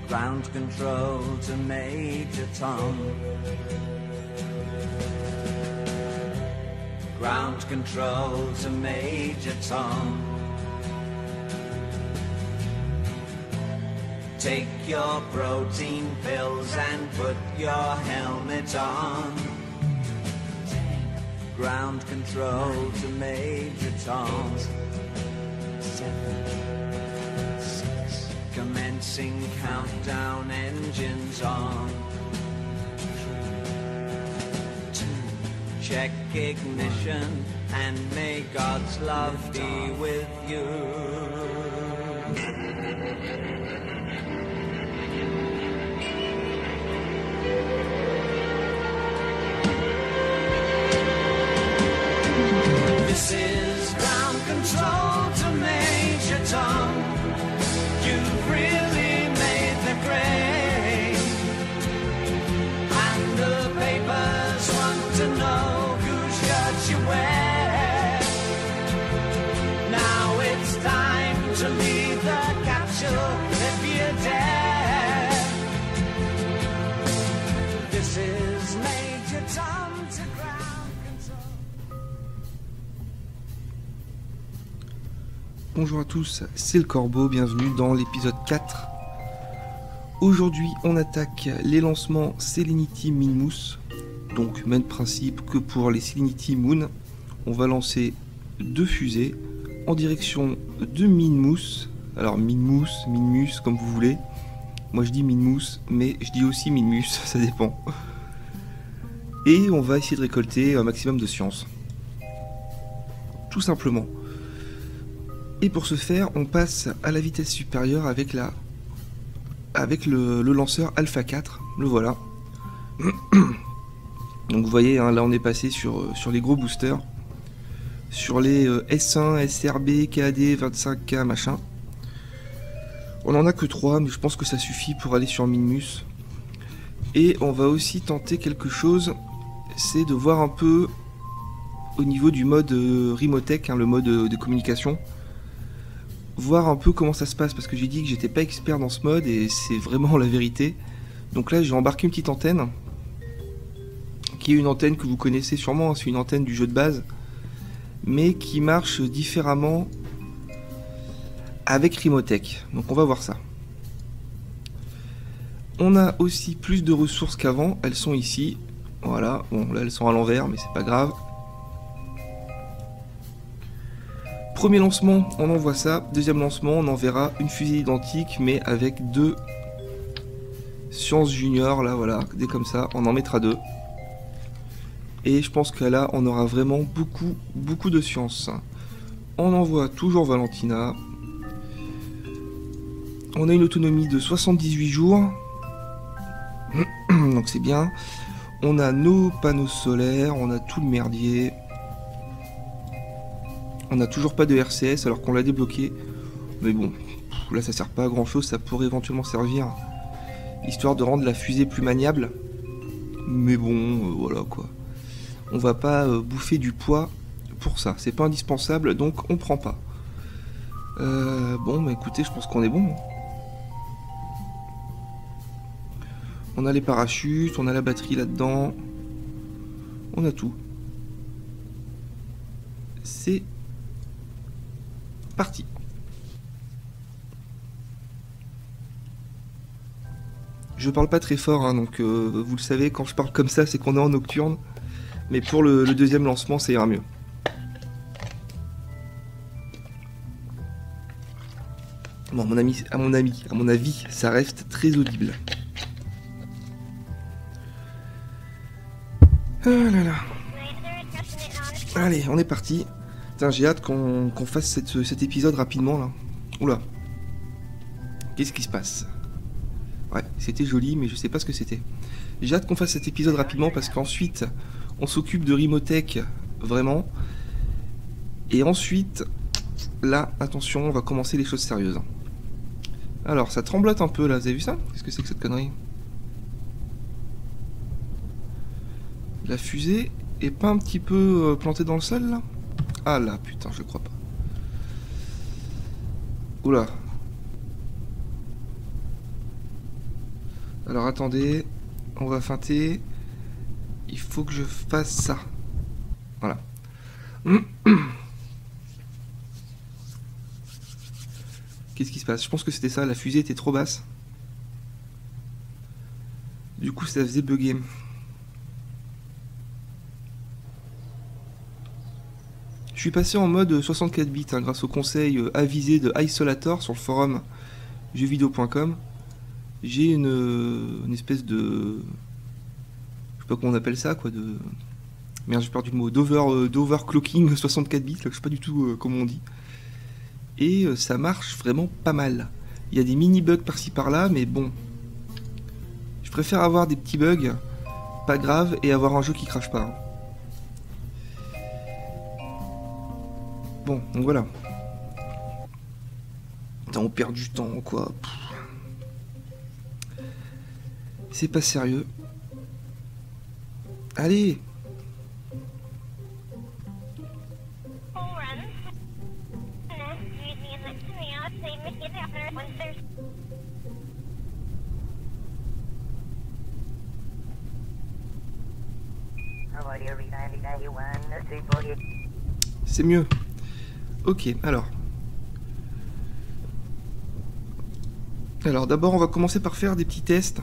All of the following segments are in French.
Ground control to Major Tom. Ground control to Major Tom. Take your protein pills and put your helmet on. Ground control to Major Tom. 7, 6. Commencing countdown, engines on. 3, 2. Check ignition and may God's love be with you. This is ground control to Major Tom. You've really made the grade, and the papers want to know whose shirt you wear. Now it's time to leave the capsule if you dare. This is Major Tom to ground control. Bonjour à tous, c'est le Corbeau, bienvenue dans l'épisode 4. Aujourd'hui on attaque les lancements Selenity Minmus. Donc même principe que pour les Selenity Moon. On va lancer 2 fusées en direction de Minmus. Alors Minmus comme vous voulez. Moi je dis Minmus mais je dis aussi Minmus, ça dépend. Et on va essayer de récolter un maximum de science. Tout simplement. Et pour ce faire, on passe à la vitesse supérieure avec le lanceur Alpha 4. Le voilà. Donc vous voyez, hein, là on est passé sur les gros boosters. Sur les S1, SRB, KAD, 25K, machin. On en a que 3, mais je pense que ça suffit pour aller sur Minmus. Et on va aussi tenter quelque chose, c'est de voir un peu au niveau du mode Remotech, hein, le mode de communication. Voir un peu comment ça se passe, parce que j'ai dit que j'étais pas expert dans ce mode et c'est vraiment la vérité. Donc là j'ai embarqué une petite antenne qui est une antenne que vous connaissez sûrement, c'est une antenne du jeu de base mais qui marche différemment avec Remotech. Donc on va voir ça. On a aussi plus de ressources qu'avant, elles sont ici. Voilà, bon là elles sont à l'envers mais c'est pas grave. Premier lancement, on envoie ça. Deuxième lancement, on enverra une fusée identique, mais avec 2 Science Junior, là, voilà, dès comme ça, on en mettra 2. Et je pense que là, on aura vraiment beaucoup de science. On envoie toujours Valentina. On a une autonomie de 78 jours. Donc c'est bien. On a nos panneaux solaires, on a tout le merdier. On n'a toujours pas de RCS alors qu'on l'a débloqué. Mais bon, là ça sert pas à grand chose, ça pourrait éventuellement servir histoire de rendre la fusée plus maniable. Mais bon, voilà quoi. On va pas bouffer du poids pour ça, c'est pas indispensable donc on prend pas. Bon bah écoutez, je pense qu'on est bon. On a les parachutes, on a la batterie là-dedans. On a tout. C'est parti. Je parle pas très fort, hein, donc vous le savez, quand je parle comme ça, c'est qu'on est en nocturne. Mais pour le deuxième lancement, ça ira mieux. Bon, à mon avis, ça reste très audible. Ah là là. Allez, on est parti. Putain, j'ai hâte qu'on fasse cet épisode rapidement là. Oula. Qu'est-ce qui se passe? Ouais, c'était joli, mais je sais pas ce que c'était. J'ai hâte qu'on fasse cet épisode rapidement parce qu'ensuite, on s'occupe de Remotech, vraiment. Et ensuite, là, attention, on va commencer les choses sérieuses. Alors, ça tremblote un peu là, vous avez vu ça? Qu'est-ce que c'est que cette connerie? La fusée est pas un petit peu plantée dans le sol là? Ah là, putain, je crois pas. Oula. Alors attendez, on va feinter. Il faut que je fasse ça. Voilà. Qu'est-ce qui se passe? Je pense que c'était ça, la fusée était trop basse. Du coup ça faisait bugger. Je suis passé en mode 64 bits hein, grâce au conseil avisé de Isolator sur le forum jeuxvideo.com. J'ai une espèce de... Je sais pas comment on appelle ça, quoi, de... Merde, j'ai perdu le mot, d'overclocking 64 bits, là, je sais pas du tout comment on dit. Et ça marche vraiment pas mal. Il y a des mini bugs par-ci par-là, mais bon. Je préfère avoir des petits bugs, pas graves, et avoir un jeu qui crache pas. Hein. Bon, donc voilà. Putain, on perd du temps, quoi. C'est pas sérieux. Allez! C'est mieux. Ok, alors. Alors d'abord on va commencer par faire des petits tests.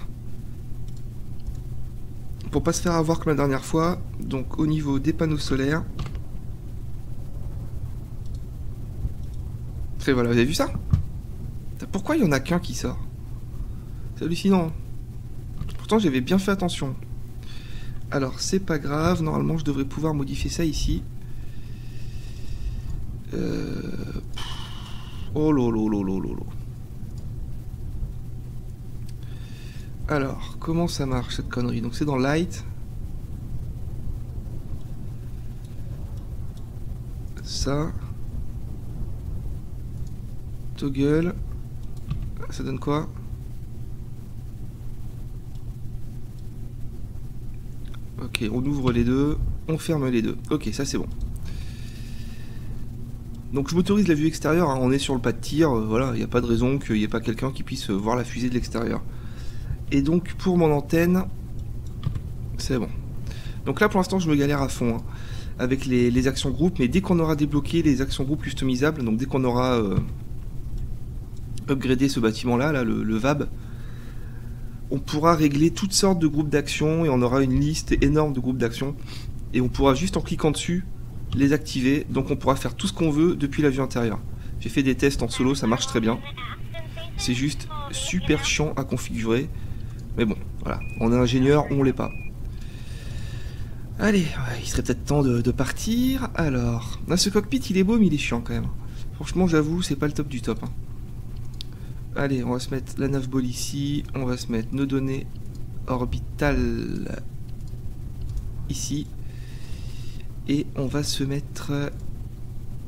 Pour pas se faire avoir comme la dernière fois. Donc au niveau des panneaux solaires. Et voilà, vous avez vu ça? Pourquoi il y en a qu'un qui sort? C'est hallucinant. Pourtant j'avais bien fait attention. Alors c'est pas grave, normalement je devrais pouvoir modifier ça ici. Oh lolo. Alors, comment ça marche cette connerie? Donc c'est dans Light. Ça. Toggle. Ça donne quoi? Ok, on ouvre les deux, on ferme les deux. Ok, ça c'est bon. Donc je m'autorise la vue extérieure, hein. On est sur le pas de tir, voilà, il n'y a pas de raison qu'il n'y ait pas quelqu'un qui puisse voir la fusée de l'extérieur. Et donc pour mon antenne, c'est bon. Donc là pour l'instant je me galère à fond hein, avec les actions groupes, mais dès qu'on aura débloqué les actions groupes customisables, donc dès qu'on aura upgradé ce bâtiment là, le VAB, on pourra régler toutes sortes de groupes d'action et on aura une liste énorme de groupes d'action et on pourra juste en cliquant dessus les activer, donc on pourra faire tout ce qu'on veut depuis la vue intérieure. J'ai fait des tests en solo, ça marche très bien. C'est juste super chiant à configurer, mais bon, voilà, on est ingénieur, on l'est pas. Allez, ouais, il serait peut-être temps de partir. Alors, là, ce cockpit il est beau mais il est chiant quand même. Franchement j'avoue, c'est pas le top du top. Hein. Allez, on va se mettre la nav ball ici, on va se mettre nos données orbitales ici. Et on va se mettre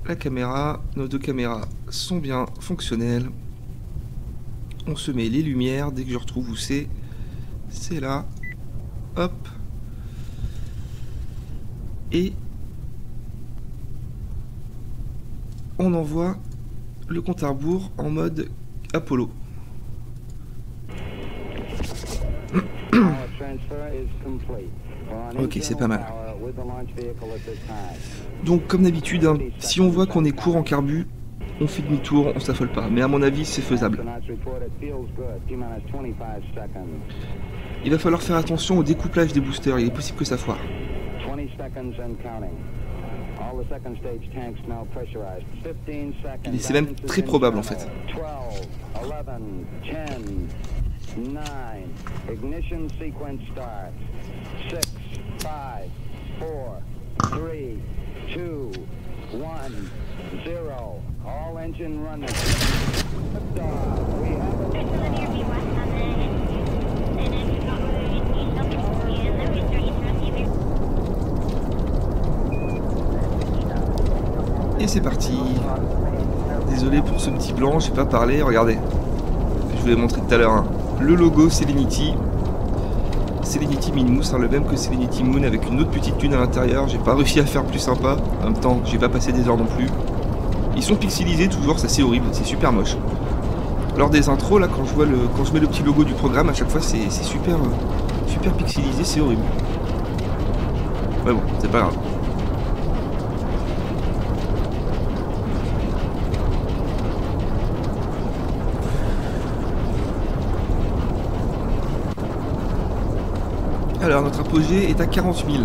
la caméra. Nos deux caméras sont bien fonctionnelles. On se met les lumières. Dès que je retrouve où c'est là. Hop. Et on envoie le compte à rebours en mode Apollo. Ok, c'est pas mal. Donc comme d'habitude, hein, si on voit qu'on est court en carbu, on fait demi-tour, on s'affole pas. Mais à mon avis, c'est faisable. Il va falloir faire attention au découplage des boosters, il est possible que ça foire. Et c'est même très probable en fait. 9, ignition sequence start. 6, 5, 4, 3, 2, 1, 0. All engine running. Et c'est parti. Désolé pour ce petit blanc, j'ai pas parlé, regardez. Je vous l'ai montré tout à l'heure. Hein. Le logo Serenity Minmus, hein, le même que Serenity Moon avec une autre petite lune à l'intérieur. J'ai pas réussi à faire plus sympa. En même temps, j'ai pas passé des heures non plus. Ils sont pixelisés toujours, ça c'est horrible, c'est super moche. Lors des intros, là, quand je mets le petit logo du programme, à chaque fois, c'est super, super pixelisé, c'est horrible. Mais bon, c'est pas grave. Alors, notre apogée est à 40 000.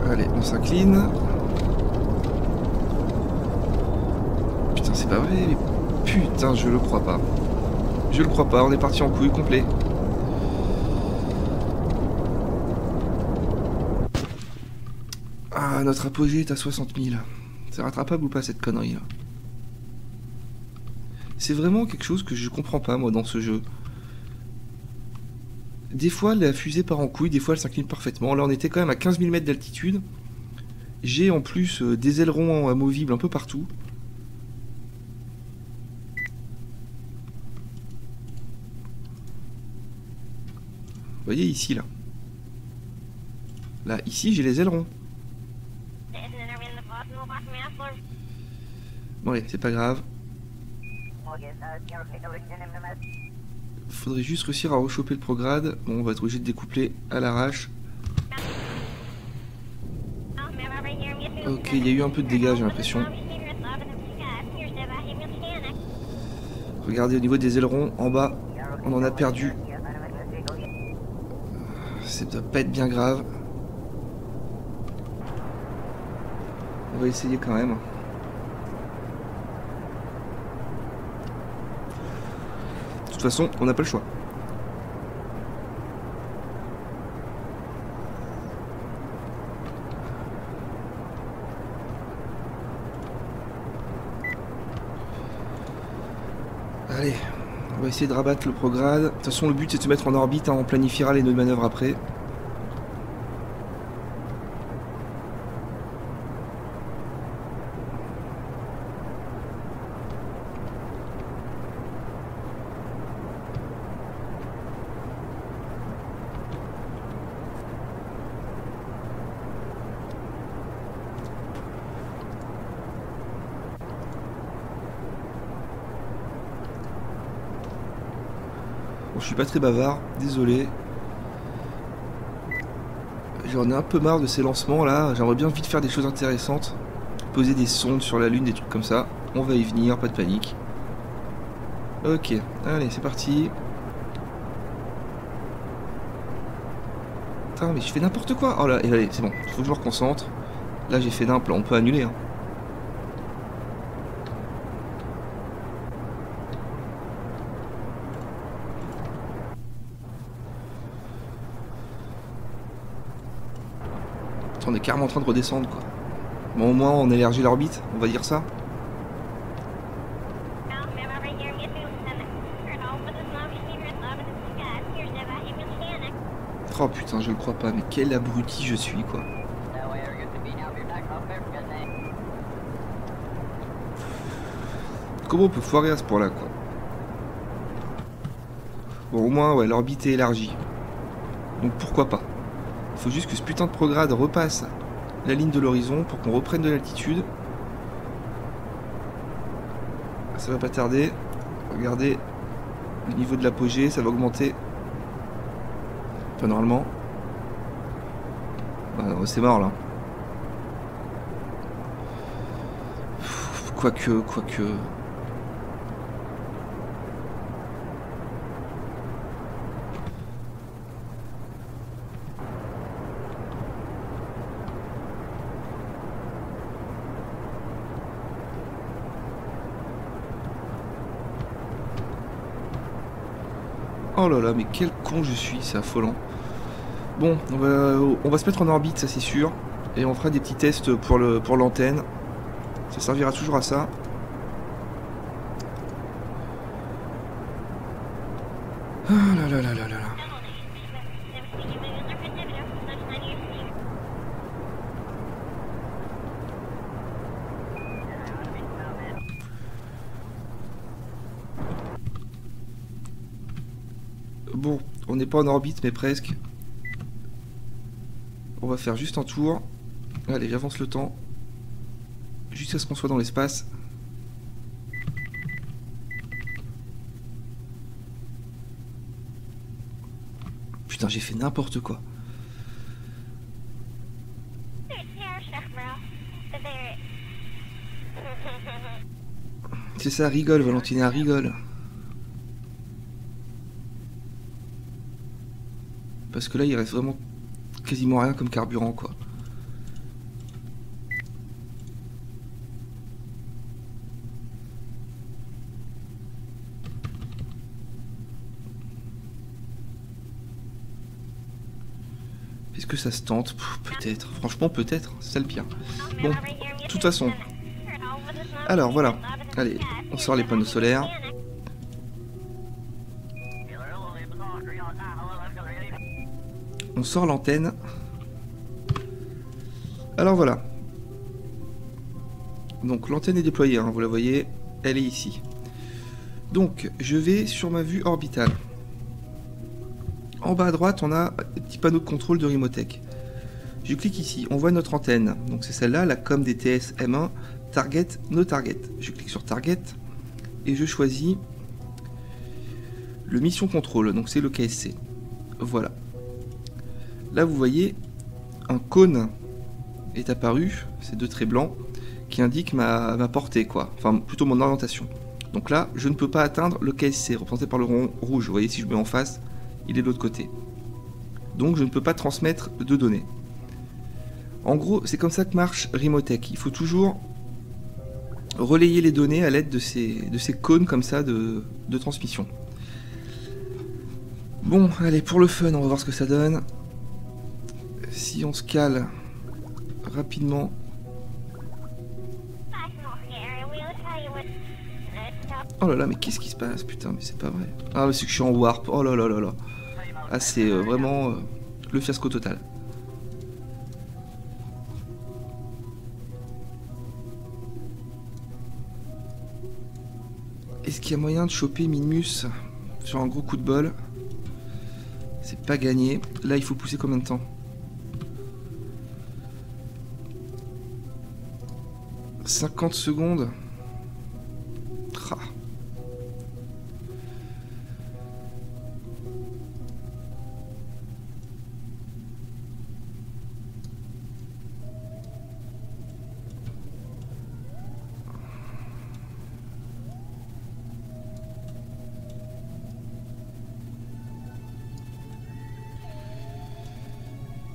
Allez, on s'incline. Putain, c'est pas vrai, mais putain, je le crois pas. Je le crois pas, on est parti en couille complet. Ah, notre apogée est à 60 000. C'est rattrapable ou pas cette connerie là? C'est vraiment quelque chose que je comprends pas moi dans ce jeu. Des fois la fusée part en couille, des fois elle s'incline parfaitement. Là on était quand même à 15 000 mètres d'altitude. J'ai en plus des ailerons amovibles un peu partout. Vous voyez ici là. Là, ici j'ai les ailerons. Bon allez, c'est pas grave. Faudrait juste réussir à rechoper le prograde. Bon, on va être obligé de découpler à l'arrache. Ok, il y a eu un peu de dégâts, j'ai l'impression. Regardez au niveau des ailerons, en bas, on en a perdu. Ça doit pas être bien grave. On va essayer quand même. De toute façon, on n'a pas le choix. Allez, on va essayer de rabattre le prograde. De toute façon, le but c'est de se mettre en orbite, hein, on planifiera les nœuds de manœuvre après. Bon, je suis pas très bavard, désolé. J'en ai un peu marre de ces lancements là, j'aimerais bien vite faire des choses intéressantes. Poser des sondes sur la lune, des trucs comme ça. On va y venir, pas de panique. Ok, allez, c'est parti. Putain, mais je fais n'importe quoi. Oh là, et allez, c'est bon, faut que je me reconcentre. Là, j'ai fait d'imple, on peut annuler. Hein. On est carrément en train de redescendre, quoi. Bon, au moins, on élargit l'orbite, on va dire ça. Oh putain, je le crois pas, mais quel abruti je suis, quoi. Comment on peut foirer à ce point-là, quoi. Bon, au moins, ouais, l'orbite est élargie. Donc pourquoi pas. Il faut juste que ce putain de prograde repasse la ligne de l'horizon pour qu'on reprenne de l'altitude. Ça va pas tarder. Regardez le niveau de l'apogée, ça va augmenter. Enfin, normalement. Bah, c'est mort là. Quoique. Oh là là, mais quel con je suis, c'est affolant. Bon, on va se mettre en orbite, ça c'est sûr. Et on fera des petits tests pour l'antenne. Ça servira toujours à ça. Ah là là là là là là. Bon, on n'est pas en orbite, mais presque. On va faire juste un tour. Allez, j'avance le temps. jusqu'à ce qu'on soit dans l'espace. Putain, j'ai fait n'importe quoi. C'est ça, rigole, Valentina, rigole. Parce que là, il reste vraiment quasiment rien comme carburant, quoi. Est-ce que ça se tente? Peut-être. Franchement, peut-être. C'est ça le pire. Bon, de toute façon. Alors, voilà. Allez, on sort les panneaux solaires. On sort l'antenne. Alors, voilà. Donc, l'antenne est déployée, hein, vous la voyez. Elle est ici. Donc, je vais sur ma vue orbitale. En bas à droite, on a un petit panneau de contrôle de Remotech. Je clique ici, on voit notre antenne. Donc c'est celle-là, la COM DTS M1, Target, No Target. Je clique sur Target et je choisis le Mission Control, donc c'est le KSC. Voilà. Là vous voyez, un cône est apparu, c'est deux traits blancs, qui indiquent ma portée, quoi. Enfin, plutôt mon orientation. Donc là, je ne peux pas atteindre le KSC, représenté par le rond rouge. Vous voyez, si je mets en face, il est de l'autre côté. Donc je ne peux pas transmettre de données. En gros, c'est comme ça que marche Remotech. Il faut toujours relayer les données à l'aide de ces cônes comme ça de transmission. Bon, allez, pour le fun, on va voir ce que ça donne. Si on se cale rapidement. Oh là là, mais qu'est-ce qui se passe? Putain, mais c'est pas vrai. Ah, mais c'est que je suis en warp. Oh là là là là. Ah, c'est vraiment le fiasco total. Est-ce qu'il y a moyen de choper Minmus sur un gros coup de bol? C'est pas gagné. Là, il faut pousser combien de temps? 50 secondes. Ah.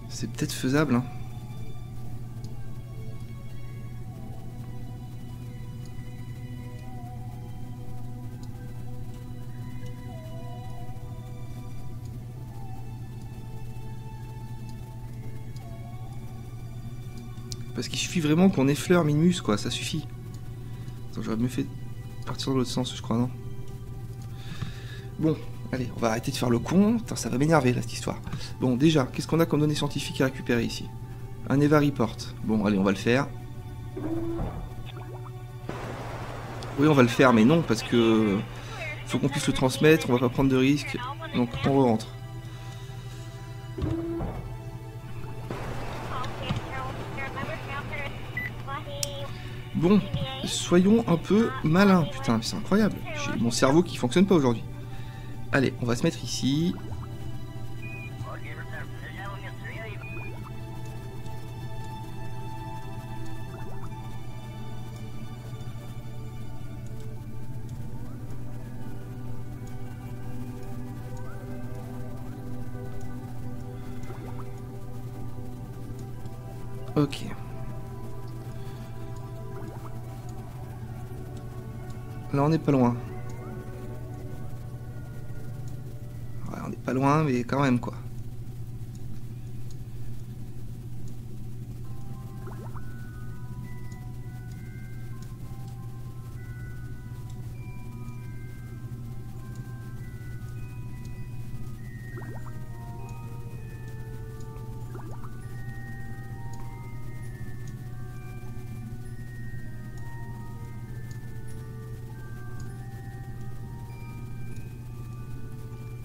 C'est peut-être faisable, hein. Parce qu'il suffit vraiment qu'on effleure Minmus, quoi, ça suffit. Attends, j'aurais mieux fait partir dans l'autre sens, je crois, non? Bon, allez, on va arrêter de faire le con. Putain, ça va m'énerver, là, cette histoire. Bon, déjà, qu'est-ce qu'on a comme données scientifiques à récupérer ici? Un EVA Report. Bon, allez, on va le faire. Oui, on va le faire, mais non, parce que... faut qu'on puisse le transmettre, on va pas prendre de risques. Donc, on rentre. Bon, soyons un peu malins. Putain, c'est incroyable. J'ai mon cerveau qui fonctionne pas aujourd'hui. Allez, on va se mettre ici. Ok. Là, on n'est pas loin. Ouais, on n'est pas loin, mais quand même, quoi.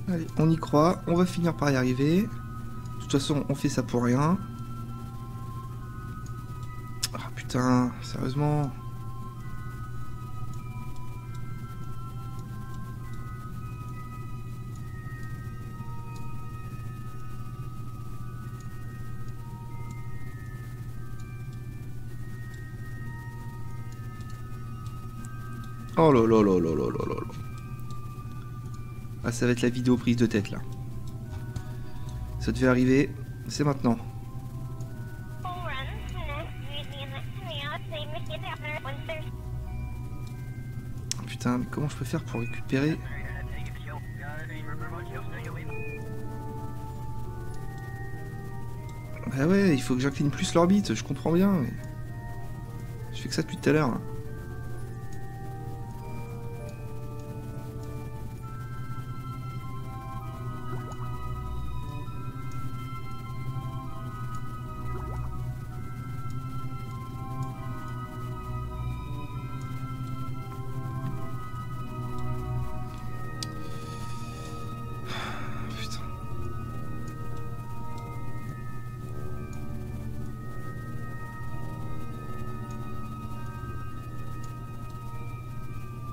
Allez, on y croit, on va finir par y arriver. De toute façon, on fait ça pour rien. Ah putain. putain, sérieusement. Oh là là là là là là là. Ah, ça va être la vidéo prise de tête là. Ça devait arriver, c'est maintenant. Putain, mais comment je peux faire pour récupérer? Bah ouais, il faut que j'incline plus l'orbite, je comprends bien, mais... Je fais que ça depuis tout à l'heure.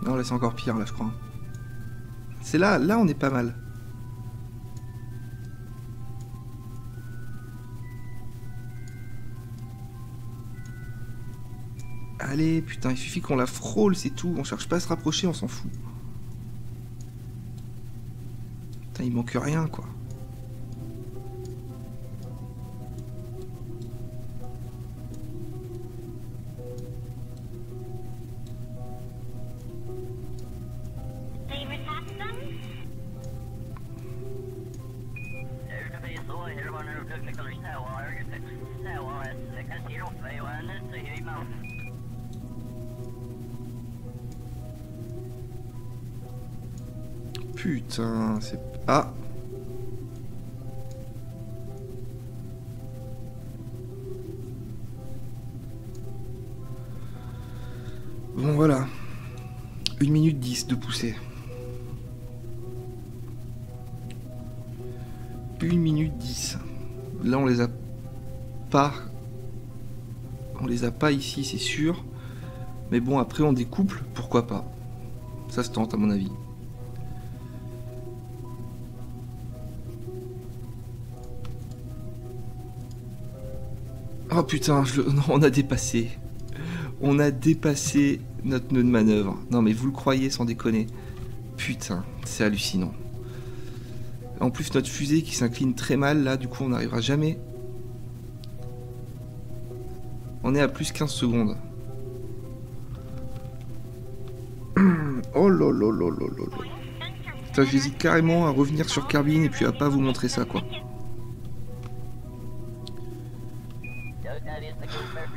Non, là c'est encore pire, là je crois. C'est là on est pas mal. Allez, putain, il suffit qu'on la frôle, c'est tout. On cherche pas à se rapprocher, on s'en fout. Putain, il manque rien, quoi. Putain, c'est... Ah! Bon, voilà. 1 minute 10 de poussée. 1 minute 10. Là, on les a pas... On les a pas ici, c'est sûr. Mais bon, après, on découple, pourquoi pas. Ça se tente, à mon avis. Oh putain, non, on a dépassé. On a dépassé notre nœud de manœuvre. Non mais vous le croyez sans déconner. Putain, c'est hallucinant. En plus notre fusée qui s'incline très mal, là du coup on n'arrivera jamais. On est à plus 15 secondes. Oh là là là là là là. Putain, j'hésite carrément à revenir sur Carbine et puis à pas vous montrer ça quoi.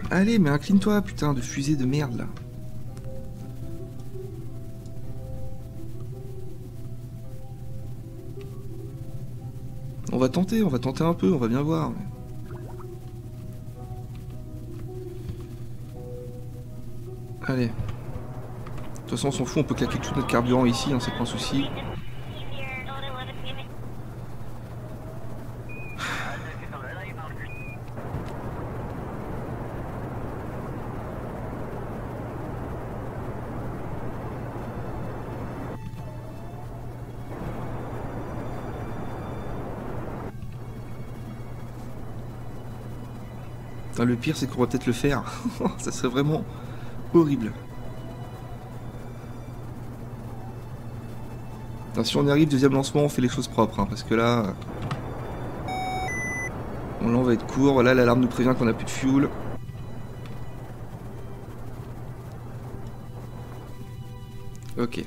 Allez, mais incline-toi, putain, de fusée de merde, là. On va tenter un peu, on va bien voir. Allez. De toute façon, on s'en fout, on peut claquer tout notre carburant ici, hein, c'est pas un souci. Le pire, c'est qu'on va peut-être le faire. Ça serait vraiment horrible. Alors, si on y arrive, deuxième lancement, on fait les choses propres. Hein, parce que là... Bon, là, on va être court. Voilà, l'alarme nous prévient qu'on n'a plus de fuel. Ok.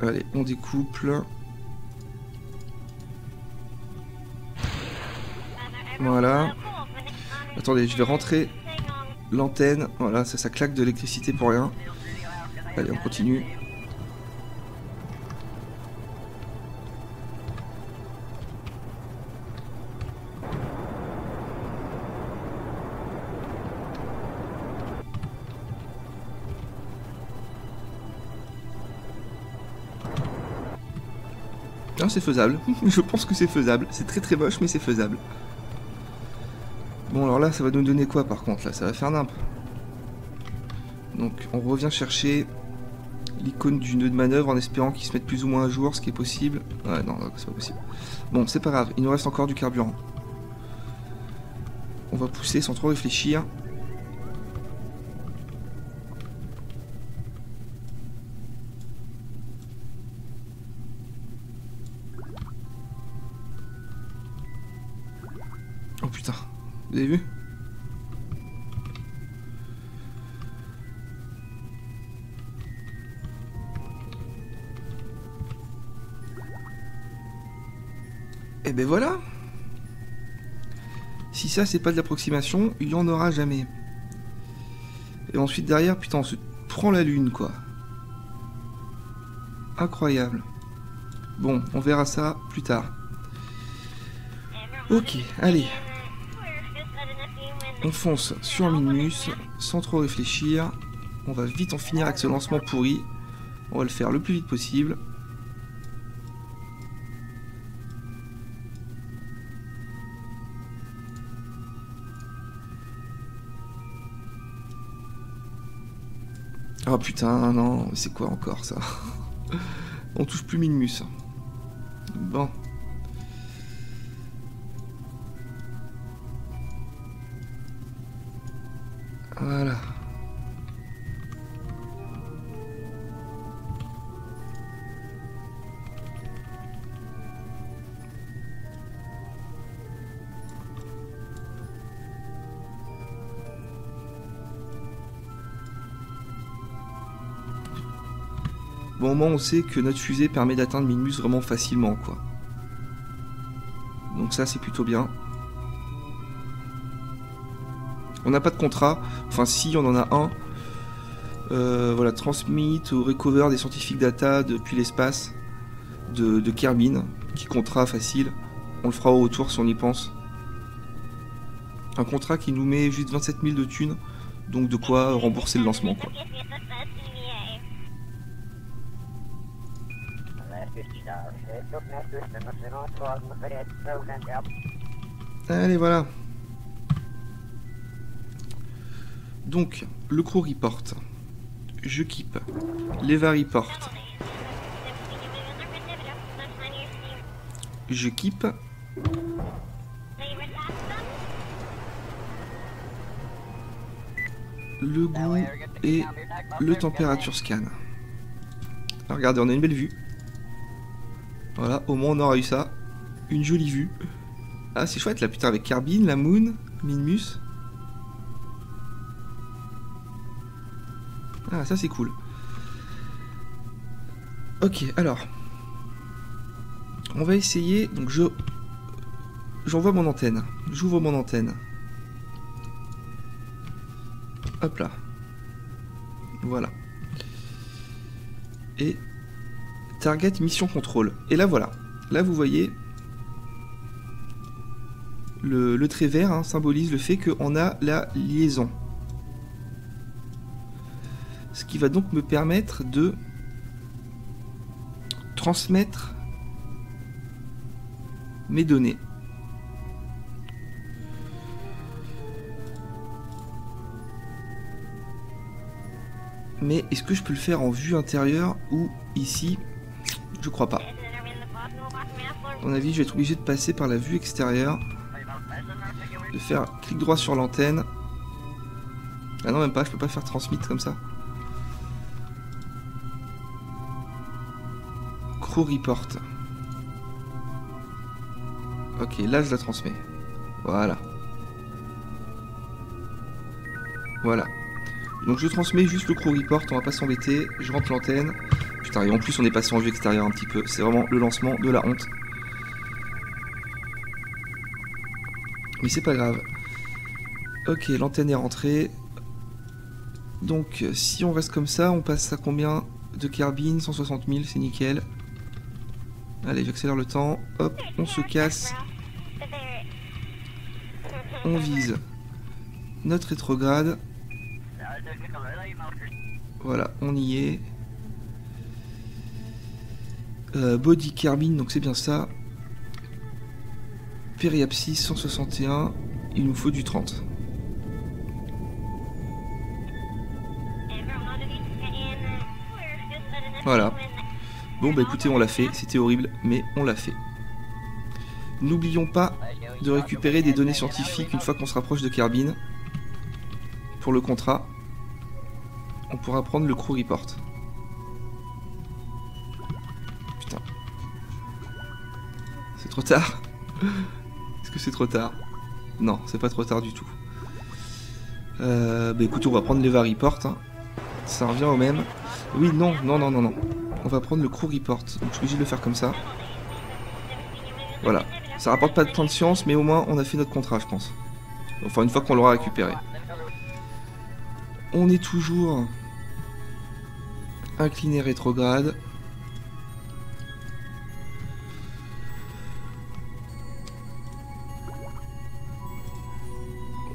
Allez, on découple. Voilà. Attendez, je vais rentrer l'antenne. Voilà, ça claque de l'électricité pour rien. Allez, on continue. Non, c'est faisable. Je pense que c'est faisable. C'est très très moche, mais c'est faisable. Bon, alors là, ça va nous donner quoi, par contre? Là, ça va faire nimp. Donc, on revient chercher l'icône du nœud de manœuvre en espérant qu'il se mette plus ou moins à jour, ce qui est possible. Ouais, non, c'est pas possible. Bon, c'est pas grave, il nous reste encore du carburant. On va pousser sans trop réfléchir. Oh putain, vous avez vu? Et ben voilà. Si ça c'est pas de l'approximation, il y en aura jamais. Et ensuite derrière, putain, on se prend la lune quoi. Incroyable. Bon, on verra ça plus tard. Ok, allez. On fonce sur Minmus, sans trop réfléchir. On va vite en finir avec ce lancement pourri. On va le faire le plus vite possible. Oh putain, non, c'est quoi encore ça? On touche plus Minmus. Bon. Voilà. Bon, au moins on sait que notre fusée permet d'atteindre Minmus vraiment facilement, quoi. Donc ça, c'est plutôt bien. On n'a pas de contrat. Enfin, si, on en a un. Voilà, transmit ou recover des scientifiques data depuis l'espace de Kerbin. Petit contrat facile. On le fera au retour si on y pense. Un contrat qui nous met juste 27 000 de thunes. Donc de quoi rembourser le lancement, quoi. Allez, voilà. Donc, le crew report. Je keep. L'Eva report. Je keep. Le goût et le température scan. Alors, regardez, on a une belle vue. Voilà, au moins on aura eu ça. Une jolie vue. Ah, c'est chouette là, putain, avec Kerbin, la Moon, Minmus. Ah, ça c'est cool. Ok, alors. On va essayer. Donc j'envoie mon antenne. J'ouvre mon antenne. Hop là. Voilà. Et target mission contrôle. Et là voilà. Là vous voyez le trait vert hein, symbolise le fait qu'on a la liaison. Ce qui va donc me permettre de transmettre mes données. Mais est-ce que je peux le faire en vue intérieure ou ici? Je crois pas. À mon avis, je vais être obligé de passer par la vue extérieure. De faire clic droit sur l'antenne. Ah non, même pas, je peux pas faire transmit comme ça. Crew report. Ok, là je la transmets. Voilà. Voilà. Donc je transmets juste le crew report, on va pas s'embêter. Je rentre l'antenne. Putain, et en plus on est passé en vue extérieure un petit peu. C'est vraiment le lancement de la honte. Mais c'est pas grave. Ok, l'antenne est rentrée. Donc si on reste comme ça, on passe à combien de Kerbin? 160 000, c'est nickel. Allez, j'accélère le temps. Hop, on se casse. On vise notre rétrograde. Voilà, on y est. Body Kerbin, donc c'est bien ça. Periapsis 161. il nous faut du 30. Voilà. Bon bah écoutez, on l'a fait, c'était horrible, mais on l'a fait. N'oublions pas de récupérer des données scientifiques une fois qu'on se rapproche de Kerbin. Pour le contrat, on pourra prendre le crew report. Putain. C'est trop tard. Est-ce que c'est trop tard? Non, c'est pas trop tard du tout. Bah écoute, on va prendre l'Eva report. Hein. Ça revient au même. Oui, non. On va prendre le crew report. Donc je suis obligé de le faire comme ça. Voilà. Ça rapporte pas de points de science, mais au moins on a fait notre contrat, je pense. Enfin, une fois qu'on l'aura récupéré. On est toujours incliné rétrograde.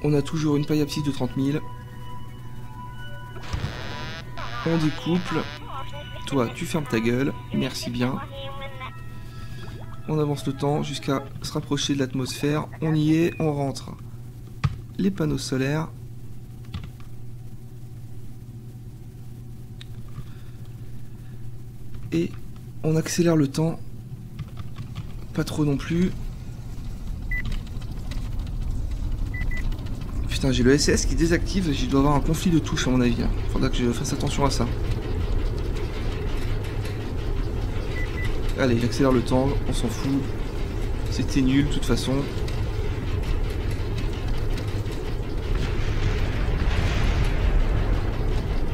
On a toujours une paille abscisse de 30 000. On découple. Toi, tu fermes ta gueule. Merci bien. On avance le temps jusqu'à se rapprocher de l'atmosphère. On y est, on rentre. Les panneaux solaires. Et on accélère le temps. Pas trop non plus. Putain, j'ai le SS qui désactive. Je dois avoir un conflit de touches à mon avis. Faudra que je fasse attention à ça. Allez, j'accélère le temps, on s'en fout. C'était nul de toute façon.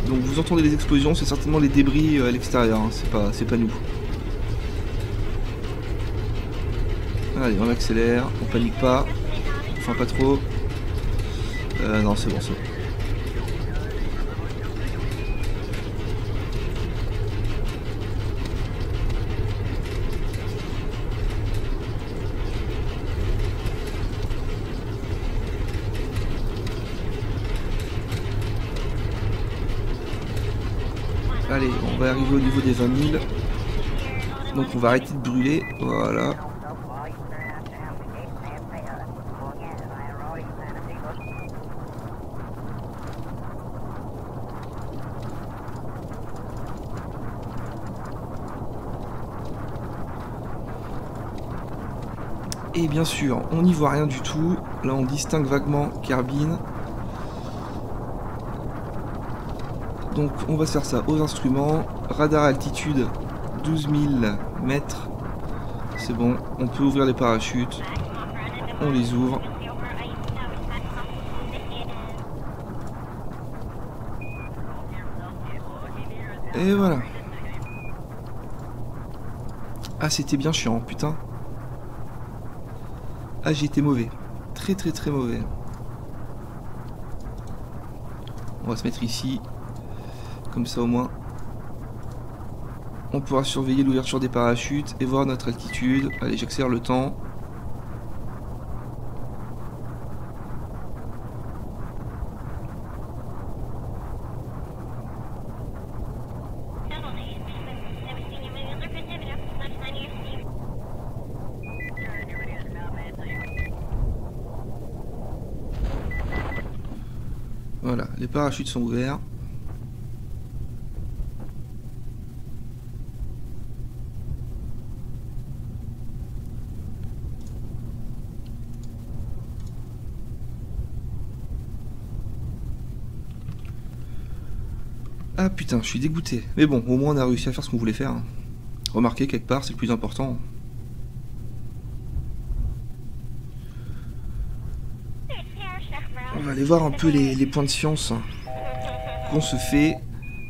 Donc vous entendez les explosions, c'est certainement les débris à l'extérieur, hein. C'est pas nous. Allez, on accélère, on panique pas. Enfin pas trop. Non, c'est bon, c'est bon. Allez, on va arriver au niveau des 20 000. Donc on va arrêter de brûler. Voilà. Et bien sûr, on n'y voit rien du tout. Là, on distingue vaguement Kerbin. Donc on va faire ça aux instruments. Radar altitude 12 000 mètres. C'est bon, on peut ouvrir les parachutes. On les ouvre. Et voilà. Ah, c'était bien chiant, putain. Ah, j'ai été mauvais. Très très très mauvais. On va se mettre ici. Comme ça au moins. On pourra surveiller l'ouverture des parachutes et voir notre altitude. Allez, j'accélère le temps. Voilà, les parachutes sont ouverts. Ah putain, je suis dégoûté. Mais bon, au moins on a réussi à faire ce qu'on voulait faire. Remarquez, quelque part, c'est le plus important. On va aller voir un peu les points de science qu'on se fait.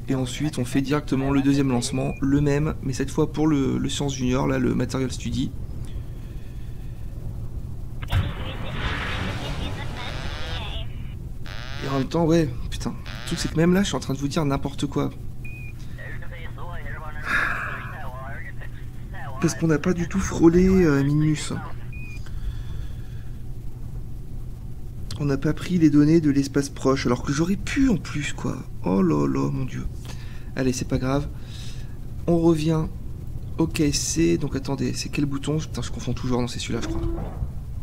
Et ensuite, on fait directement le deuxième lancement, le même, mais cette fois pour le Science Junior, là, le Material Study. Et en même temps, ouais, putain. Le truc, c'est que même là, je suis en train de vous dire n'importe quoi. Parce qu'on n'a pas du tout frôlé Minus. On n'a pas pris les données de l'espace proche, alors que j'aurais pu en plus, quoi. Oh là là, mon dieu. Allez, c'est pas grave. On revient au KSC. Donc attendez, c'est quel bouton? Putain, je confonds toujours. Non, c'est celui-là, je crois.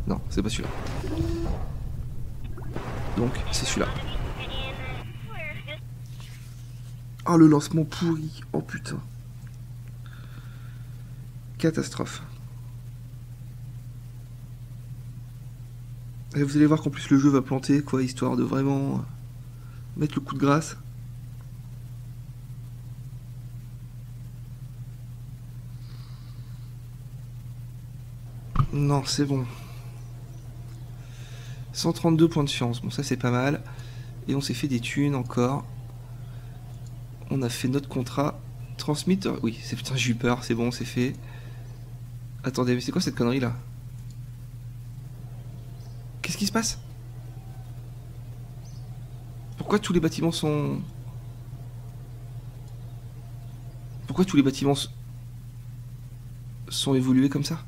Non, c'est pas celui-là. Donc c'est celui-là. Oh, le lancement pourri. Oh putain. Catastrophe. Et vous allez voir qu'en plus le jeu va planter, quoi, histoire de vraiment mettre le coup de grâce. Non, c'est bon. 132 points de science. Bon, ça c'est pas mal. Et on s'est fait des thunes encore. On a fait notre contrat. Transmitter. Oui, c'est putain, j'ai eu peur. C'est bon, c'est fait. Attendez, mais c'est quoi cette connerie là? Qu'est-ce qui se passe? Pourquoi tous les bâtiments sont... Pourquoi tous les bâtiments sont évolués comme ça?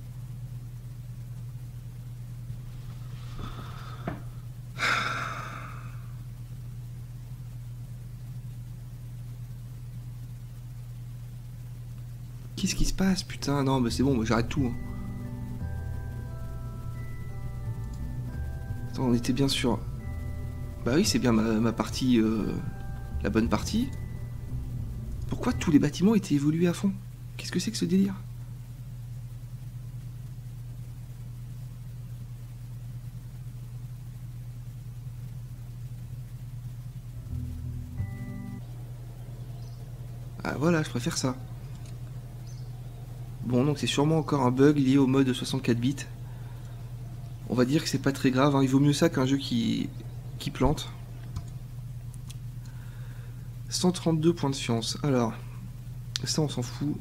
Qu'est-ce qui se passe, putain? Non, mais c'est bon, j'arrête tout. Hein. Attends, on était bien sûr... Bah oui, c'est bien ma partie... la bonne partie. Pourquoi tous les bâtiments étaient évolués à fond? Qu'est-ce que c'est que ce délire? Ah voilà, je préfère ça. Bon, donc c'est sûrement encore un bug lié au mode 64 bits. On va dire que c'est pas très grave, hein. Il vaut mieux ça qu'un jeu qui plante. 132 points de science. Alors, ça on s'en fout.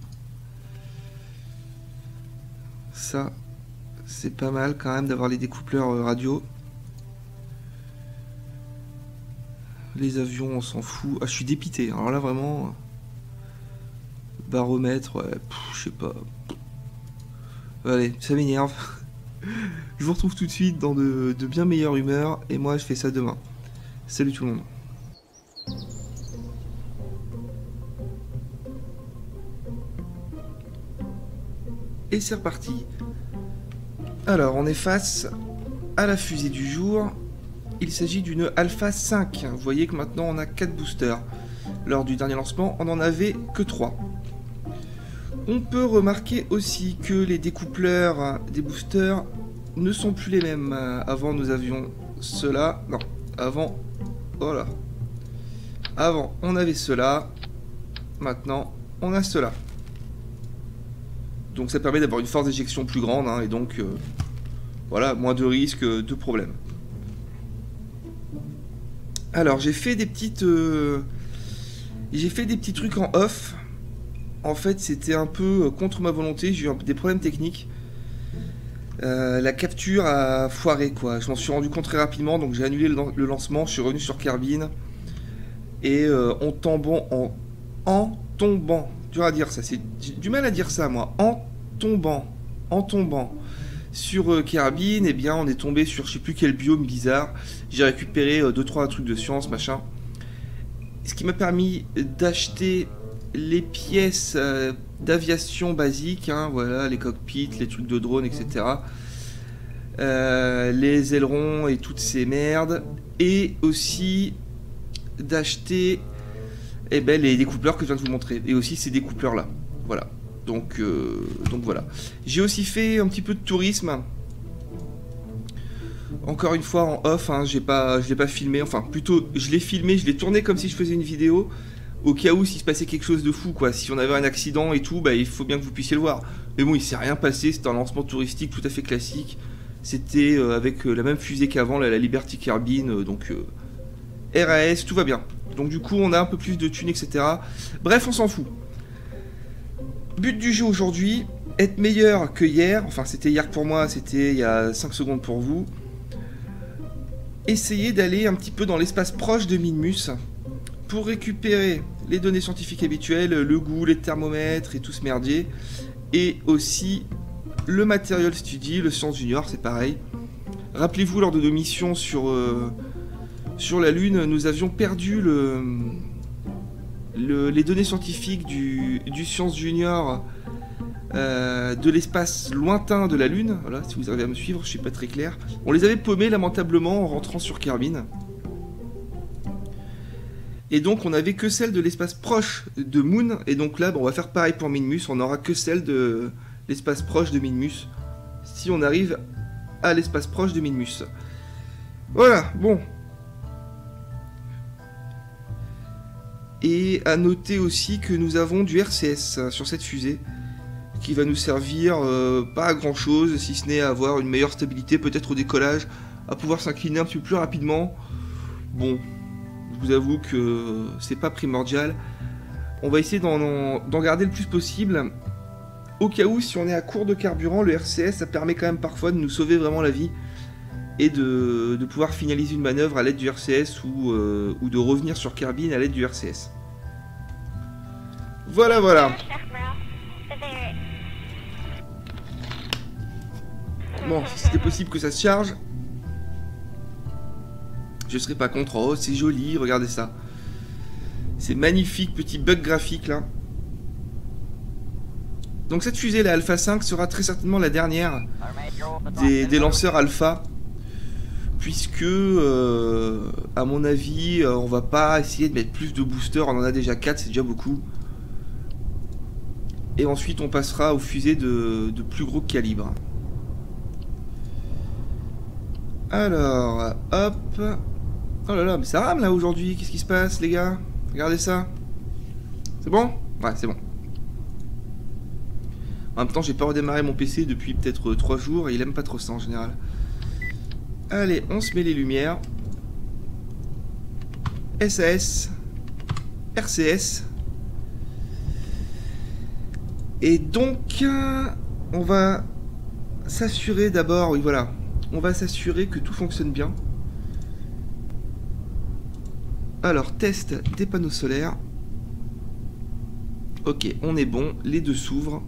Ça, c'est pas mal quand même d'avoir les découpleurs radio. Les avions, on s'en fout. Ah, je suis dépité. Alors là, vraiment... Baromètre, ouais, je sais pas. Allez, ça m'énerve. Je vous retrouve tout de suite dans de bien meilleures humeurs. Et moi, je fais ça demain. Salut tout le monde. Et c'est reparti. Alors, on est face à la fusée du jour. Il s'agit d'une Alpha 5. Vous voyez que maintenant, on a 4 boosters. Lors du dernier lancement, on n'en avait que 3. On peut remarquer aussi que les découpleurs des boosters ne sont plus les mêmes. Avant, nous avions cela. Non, avant... Voilà. Avant, on avait cela. Maintenant, on a cela. Donc ça permet d'avoir une force d'éjection plus grande, hein, et donc voilà, moins de risques, de problèmes. Alors j'ai fait des petites trucs en off. En fait, c'était un peu contre ma volonté, j'ai eu des problèmes techniques. La capture a foiré, quoi. Je m'en suis rendu compte très rapidement, donc j'ai annulé le lancement, je suis revenu sur Kerbin. Et en tombant, dur à dire ça, j'ai du mal à dire ça moi, en tombant sur Kerbin, eh bien on est tombé sur je sais plus quel biome bizarre. J'ai récupéré 2-3 trucs de science, machin. Ce qui m'a permis d'acheter les pièces d'aviation basiques, hein, voilà, les cockpits, les trucs de drone, etc. Les ailerons et toutes ces merdes. Et aussi d'acheter les découpleurs que je viens de vous montrer. Et aussi ces découpleurs là. Voilà. Donc voilà. J'ai aussi fait un petit peu de tourisme. Encore une fois en off, hein, je l'ai pas filmé. Enfin, plutôt, je l'ai filmé, je l'ai tourné comme si je faisais une vidéo. Au cas où s'il se passait quelque chose de fou, quoi. Si on avait un accident et tout, bah il faut bien que vous puissiez le voir. Mais bon, il s'est rien passé, c'était un lancement touristique tout à fait classique. C'était avec la même fusée qu'avant, la Liberty Kerbin, donc RAS, tout va bien. Donc du coup, on a un peu plus de thunes, etc. Bref, on s'en fout. But du jeu aujourd'hui, être meilleur que hier. Enfin, c'était hier pour moi, c'était il y a 5 secondes pour vous. Essayer d'aller un petit peu dans l'espace proche de Minmus pour récupérer les données scientifiques habituelles, le goût, les thermomètres et tout ce merdier. Et aussi le Material Study, le Science Junior, c'est pareil. Rappelez-vous, lors de nos missions sur la Lune, nous avions perdu les données scientifiques du Science Junior de l'espace lointain de la Lune. Voilà, si vous arrivez à me suivre, je suis pas très clair. On les avait paumés lamentablement en rentrant sur Kerbin. Et donc on n'avait que celle de l'espace proche de Moon. Et donc là, bon, on va faire pareil pour Minmus. On n'aura que celle de l'espace proche de Minmus. Si on arrive à l'espace proche de Minmus. Voilà, bon. Et à noter aussi que nous avons du RCS sur cette fusée. Qui va nous servir pas à grand chose, si ce n'est à avoir une meilleure stabilité, peut-être au décollage, à pouvoir s'incliner un petit peu plus rapidement. Bon, je vous avoue que c'est pas primordial. On va essayer d'en garder le plus possible. Au cas où, si on est à court de carburant, le RCS, ça permet quand même parfois de nous sauver vraiment la vie. Et de pouvoir finaliser une manœuvre à l'aide du RCS ou de revenir sur Kerbin à l'aide du RCS. Voilà, voilà. Bon, si c'était possible que ça se charge, je serais pas contre. Oh, c'est joli, regardez ça. C'est magnifique, petit bug graphique là. Donc cette fusée, la Alpha 5, sera très certainement la dernière des lanceurs Alpha. Puisque, à mon avis, on va pas essayer de mettre plus de boosters. On en a déjà 4, c'est déjà beaucoup. Et ensuite, on passera aux fusées de plus gros calibre. Alors, hop. Oh là là, mais ça rame là aujourd'hui. Qu'est-ce qui se passe, les gars? Regardez ça. C'est bon? Ouais, c'est bon. En même temps, j'ai pas redémarré mon PC depuis peut-être 3 jours et il aime pas trop ça en général. Allez, on se met les lumières. SAS. RCS. Et donc, on va s'assurer d'abord, oui voilà, on va s'assurer que tout fonctionne bien. Alors, test des panneaux solaires. Ok, on est bon, les deux s'ouvrent.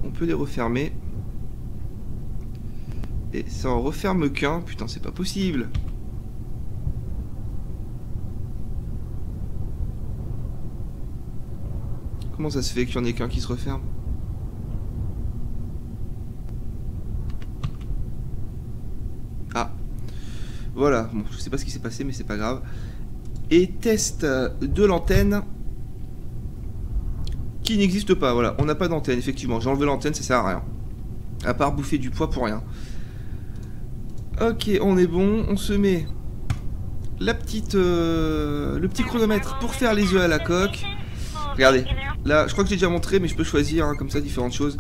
On peut les refermer. Et ça en referme qu'un, putain c'est pas possible. Comment ça se fait qu'il y en ait qu'un qui se referme? Ah. Voilà, bon, je sais pas ce qui s'est passé mais c'est pas grave. Et test de l'antenne qui n'existe pas, voilà. On n'a pas d'antenne, effectivement. J'ai enlevé l'antenne, ça sert à rien. À part bouffer du poids pour rien. Ok, on est bon. On se met la petite, le petit chronomètre pour faire les œufs à la coque. Regardez. Là, je crois que j'ai déjà montré, mais je peux choisir hein, comme ça différentes choses.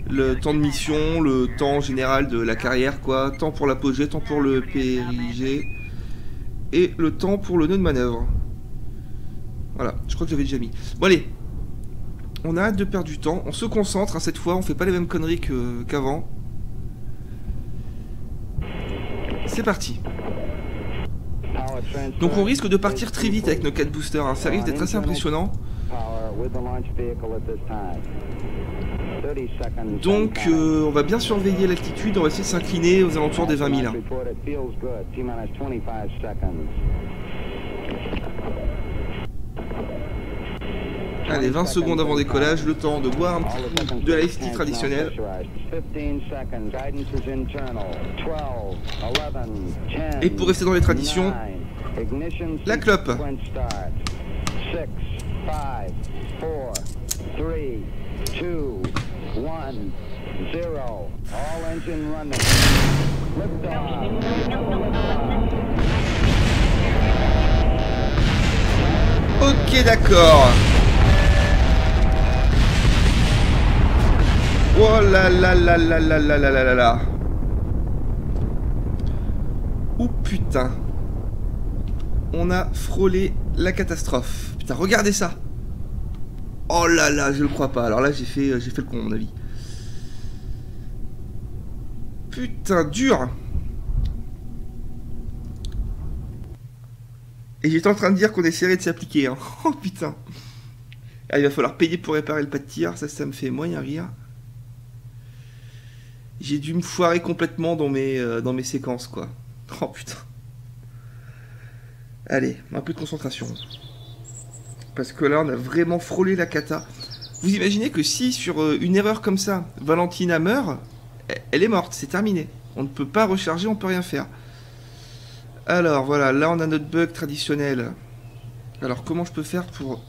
Le temps de mission, le temps général de la carrière, quoi. Temps pour l'apogée, temps pour le périgée. Et le temps pour le nœud de manœuvre. Voilà, je crois que j'avais déjà mis. Bon, allez. On arrête de perdre du temps. On se concentre, hein, cette fois. On fait pas les mêmes conneries qu'avant. C'est parti. Donc on risque de partir très vite avec nos 4 boosters. Hein. Ça risque d'être assez impressionnant. Donc on va bien surveiller l'altitude, on va essayer de s'incliner aux alentours des 20 000. Allez, 20 secondes avant décollage, le temps de boire un petit coup de l'ice tea traditionnel. Et pour rester dans les traditions, la clope. 3, 2, 1, 0. Ok, d'accord. Oh là là là là là là là là là. Oh putain. On a frôlé la catastrophe. Putain, regardez ça. Oh là là, je le crois pas. Alors là, j'ai fait le con, à mon avis. Putain, dur. Et j'étais en train de dire qu'on essaierait de s'appliquer. Hein. Oh putain. Ah, il va falloir payer pour réparer le pas de tir. Ça me fait moyen rire. J'ai dû me foirer complètement dans mes séquences, quoi. Oh putain. Allez, un peu de concentration. Parce que là, on a vraiment frôlé la cata. Vous imaginez que si, sur une erreur comme ça, Valentina meurt, elle est morte, c'est terminé. On ne peut pas recharger, on ne peut rien faire. Alors voilà, là on a notre bug traditionnel. Alors comment je peux faire pour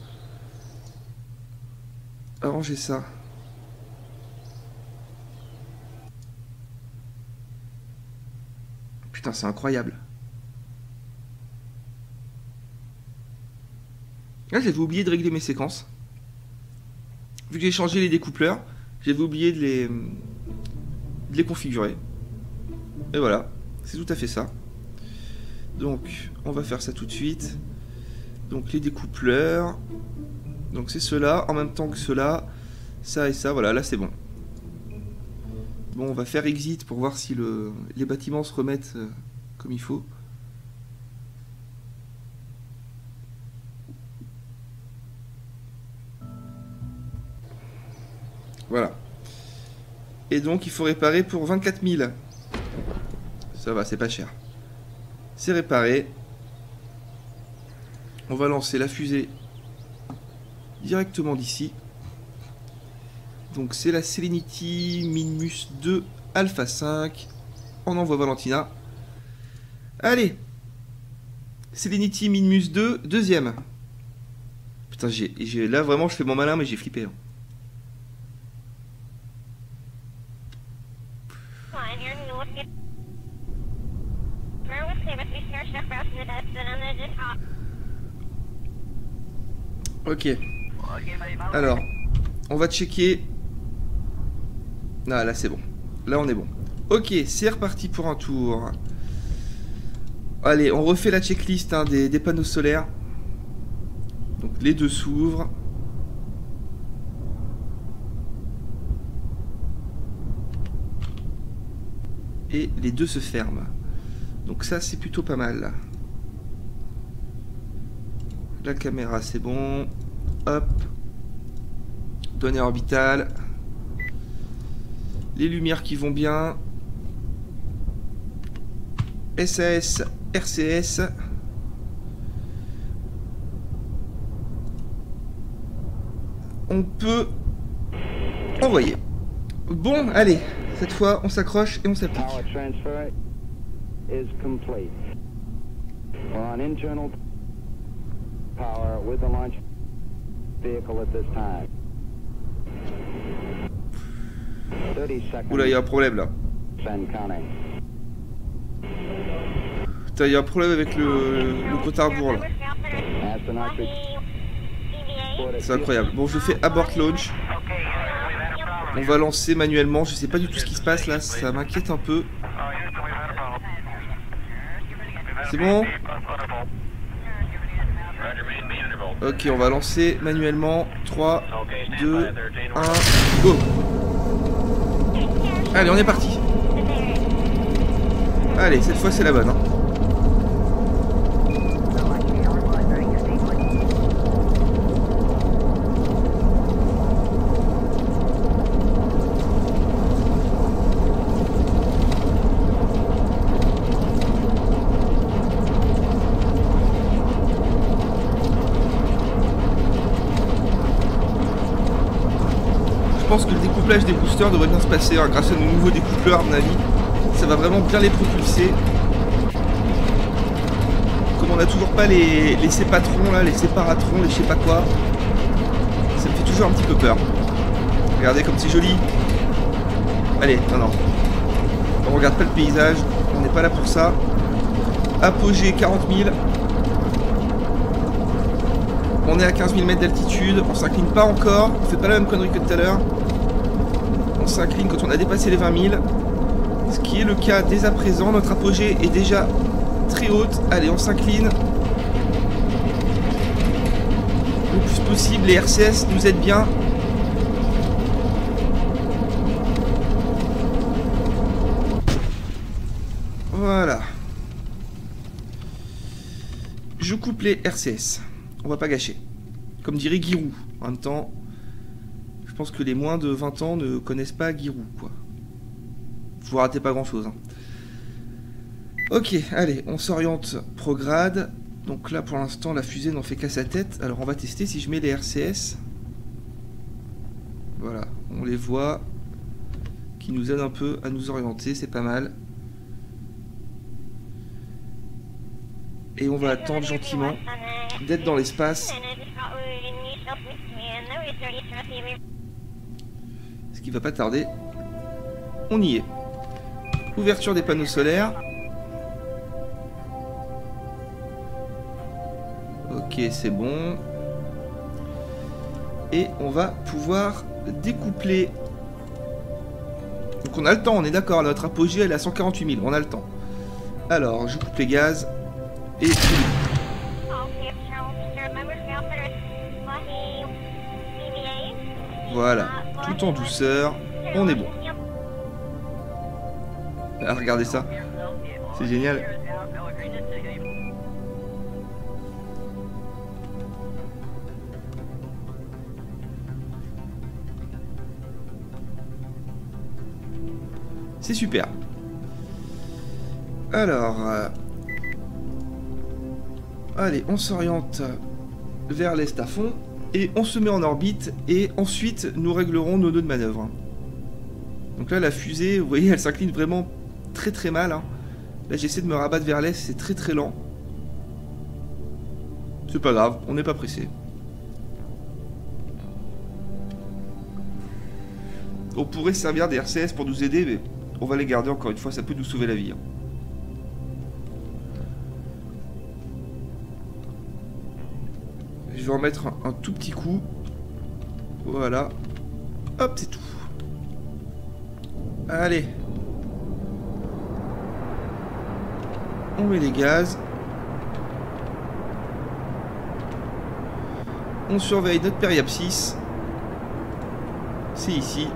arranger ça? Putain, c'est incroyable. Là, j'avais oublié de régler mes séquences. Vu que j'ai changé les découpleurs, j'avais oublié de les configurer. Et voilà, c'est tout à fait ça. Donc, on va faire ça tout de suite. Donc, les découpleurs. Donc, c'est ceux-là, en même temps que ceux-là. Ça et ça, voilà, là c'est bon. Bon, on va faire exit pour voir si les bâtiments se remettent comme il faut. Voilà. Et donc, il faut réparer pour 24 000. Ça va, c'est pas cher. C'est réparé. On va lancer la fusée directement d'ici. Donc c'est la Selenity Minmus 2 Alpha 5. On envoie Valentina. Allez. Selenity Minmus 2, deuxième. Putain, là vraiment je fais mon malin mais j'ai flippé. Hein. Ok. Alors, on va checker. Ah, là c'est bon. Là on est bon. Ok, c'est reparti pour un tour. Allez, on refait la checklist hein, des panneaux solaires. Donc les deux s'ouvrent. Et les deux se ferment. Donc ça c'est plutôt pas mal. La caméra c'est bon. Hop. Données orbitales. Les lumières qui vont bien. SAS, RCS. On peut envoyer. Bon, allez. Cette fois, on s'accroche et on s'applique. Oula, il y a un problème là. Putain, il y a un problème avec le compte à rebours là. C'est incroyable. Bon, je fais abort launch. On va lancer manuellement. Je sais pas du tout ce qui se passe là. Ça m'inquiète un peu. C'est bon? Ok, on va lancer manuellement. 3, 2, 1, go! Allez, on est parti. Allez, cette fois c'est la bonne. Hein. Je pense que le découplage des boosters devrait bien se passer hein, grâce à nos nouveaux découpleurs à mon avis. Ça va vraiment bien les propulser. Comme on n'a toujours pas les sépatrons là, les séparatrons, les je sais pas quoi. Ça me fait toujours un petit peu peur. Regardez comme c'est joli. Allez, non. On regarde pas le paysage, on n'est pas là pour ça. Apogée 40 000. On est à 15 000 mètres d'altitude, on s'incline pas encore, on fait pas la même connerie que tout à l'heure. On s'incline quand on a dépassé les 20 000. Ce qui est le cas dès à présent, notre apogée est déjà très haute. Allez, on s'incline. Le plus possible, les RCS nous aident bien. Voilà. Je coupe les RCS. On va pas gâcher. Comme dirait Giroud. En même temps, je pense que les moins de 20 ans ne connaissent pas Giroud, quoi. Vous ratez pas grand chose. Hein. Ok, allez, on s'oriente prograde. Donc là, pour l'instant, la fusée n'en fait qu'à sa tête. Alors, on va tester si je mets les RCS. Voilà, on les voit. Qui nous aident un peu à nous orienter, c'est pas mal. Et on va attendre gentiment d'être dans l'espace. Ce qui va pas tarder. On y est. Ouverture des panneaux solaires. Ok, c'est bon. Et on va pouvoir découpler. Donc on a le temps, on est d'accord. Notre apogée elle est à 148 000, on a le temps. Alors, je coupe les gaz. Et... voilà, tout en douceur. On est bon. Ah, regardez ça. C'est génial. C'est super. Alors... allez, on s'oriente vers l'est à fond. Et on se met en orbite. Et ensuite, nous réglerons nos nœuds de manœuvre. Donc là, la fusée, vous voyez, elle s'incline vraiment très très mal. Hein. Là, j'essaie de me rabattre vers l'est. C'est très très lent. C'est pas grave, on n'est pas pressé. On pourrait servir des RCS pour nous aider, mais on va les garder encore une fois, ça peut nous sauver la vie. Hein. Je vais en mettre un tout petit coup. Voilà. Hop, c'est tout. Allez. On met les gaz. On surveille notre périapsis. C'est ici.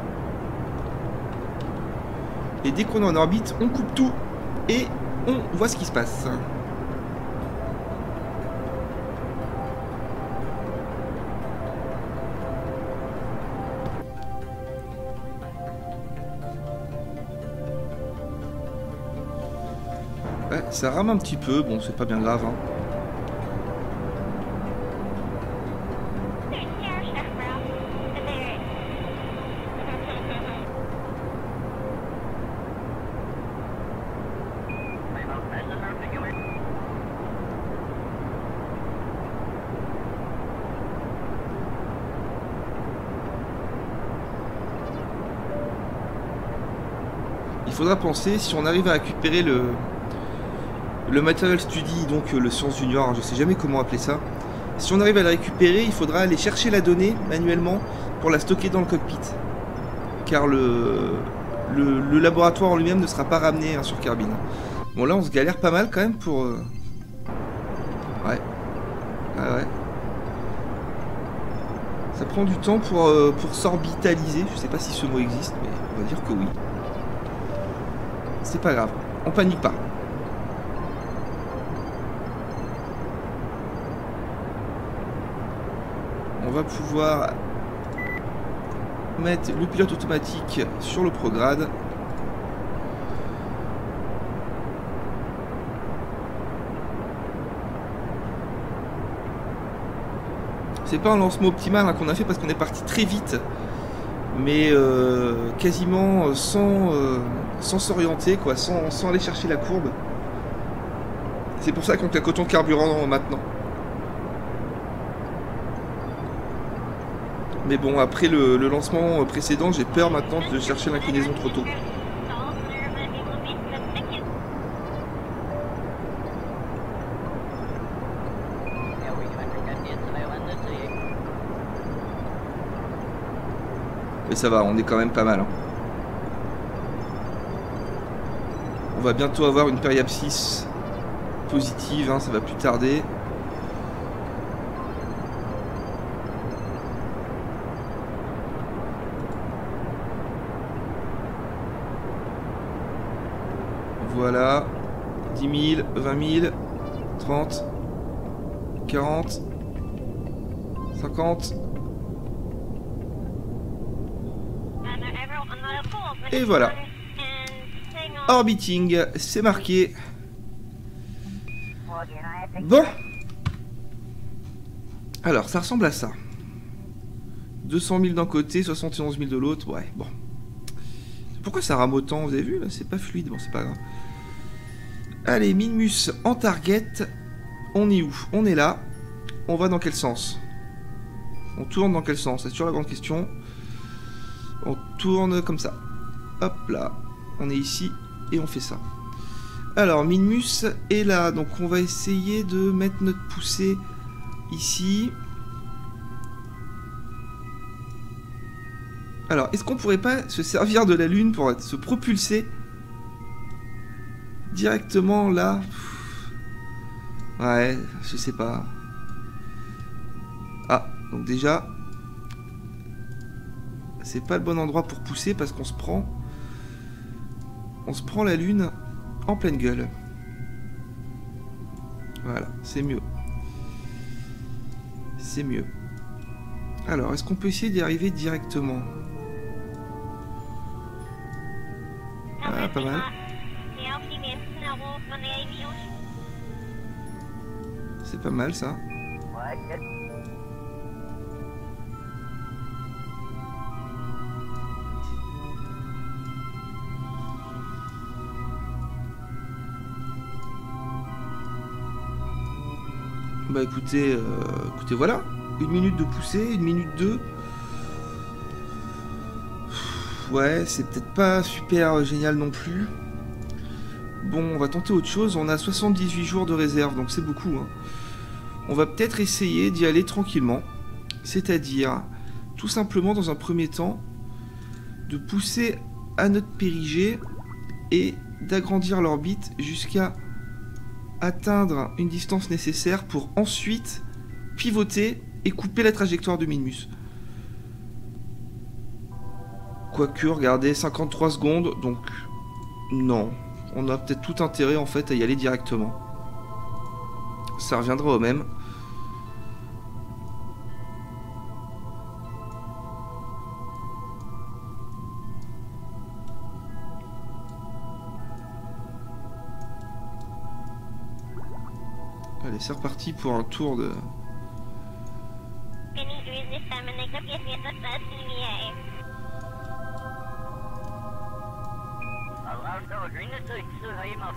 Et dès qu'on est en orbite, on coupe tout. Et on voit ce qui se passe. Ouais, ça rame un petit peu. Bon, c'est pas bien grave. Hein. Il faudra penser, si on arrive à récupérer le Material Study, donc le Science Junior, hein, je sais jamais comment appeler ça. Si on arrive à le récupérer, il faudra aller chercher la donnée manuellement pour la stocker dans le cockpit. Car le laboratoire en lui-même ne sera pas ramené hein, sur Kerbin. Bon là on se galère pas mal quand même pour... Ouais. Ah ouais. Ça prend du temps pour s'orbitaliser. Je sais pas si ce mot existe, mais on va dire que oui. C'est pas grave, on panique pas. On va pouvoir mettre le pilote automatique sur le prograde. C'est pas un lancement optimal hein, qu'on a fait parce qu'on est parti très vite. Mais quasiment sans s'orienter, quoi, sans aller chercher la courbe. C'est pour ça qu'on claque autant de carburant maintenant. Mais bon, après le lancement précédent, j'ai peur maintenant de chercher l'inclinaison trop tôt. Mais ça va, on est quand même pas mal. Hein. On va bientôt avoir une périapsis positive, hein, ça va plus tarder. Voilà. 10 000, 20 000, 30, 40, 50... Et voilà. Orbiting, c'est marqué. Bon. Alors, ça ressemble à ça. 200 000 d'un côté, 71 000 de l'autre. Ouais, bon. Pourquoi ça rame autant? Vous avez vu, là, c'est pas fluide. Bon, c'est pas grave. Allez, Minmus en target. On est où? On est là. On va dans quel sens? On tourne dans quel sens? C'est toujours la grande question. On tourne comme ça. Hop là. On est ici et on fait ça. Alors, Minmus est là. Donc, on va essayer de mettre notre poussée ici. Alors, est-ce qu'on pourrait pas se servir de la Lune pour se propulser directement là? Ouais, je sais pas. Ah, donc déjà, c'est pas le bon endroit pour pousser parce qu'on se prend la Lune en pleine gueule. Voilà, c'est mieux. C'est mieux. Alors, est-ce qu'on peut essayer d'y arriver directement? Ah, pas mal. C'est pas mal ça. Bah écoutez, voilà. 1 minute de poussée, 1 minute 2. Ouais, c'est peut-être pas super génial non plus. Bon, on va tenter autre chose. On a 78 jours de réserve, donc c'est beaucoup. Hein. On va peut-être essayer d'y aller tranquillement. C'est-à-dire, tout simplement, dans un premier temps, de pousser à notre périgée et d'agrandir l'orbite jusqu'à atteindre une distance nécessaire pour ensuite pivoter et couper la trajectoire de Minmus. Quoique, regardez, 53 secondes, donc non. On a peut-être tout intérêt en fait à y aller directement. Ça reviendra au même. Allez, c'est reparti pour un tour de...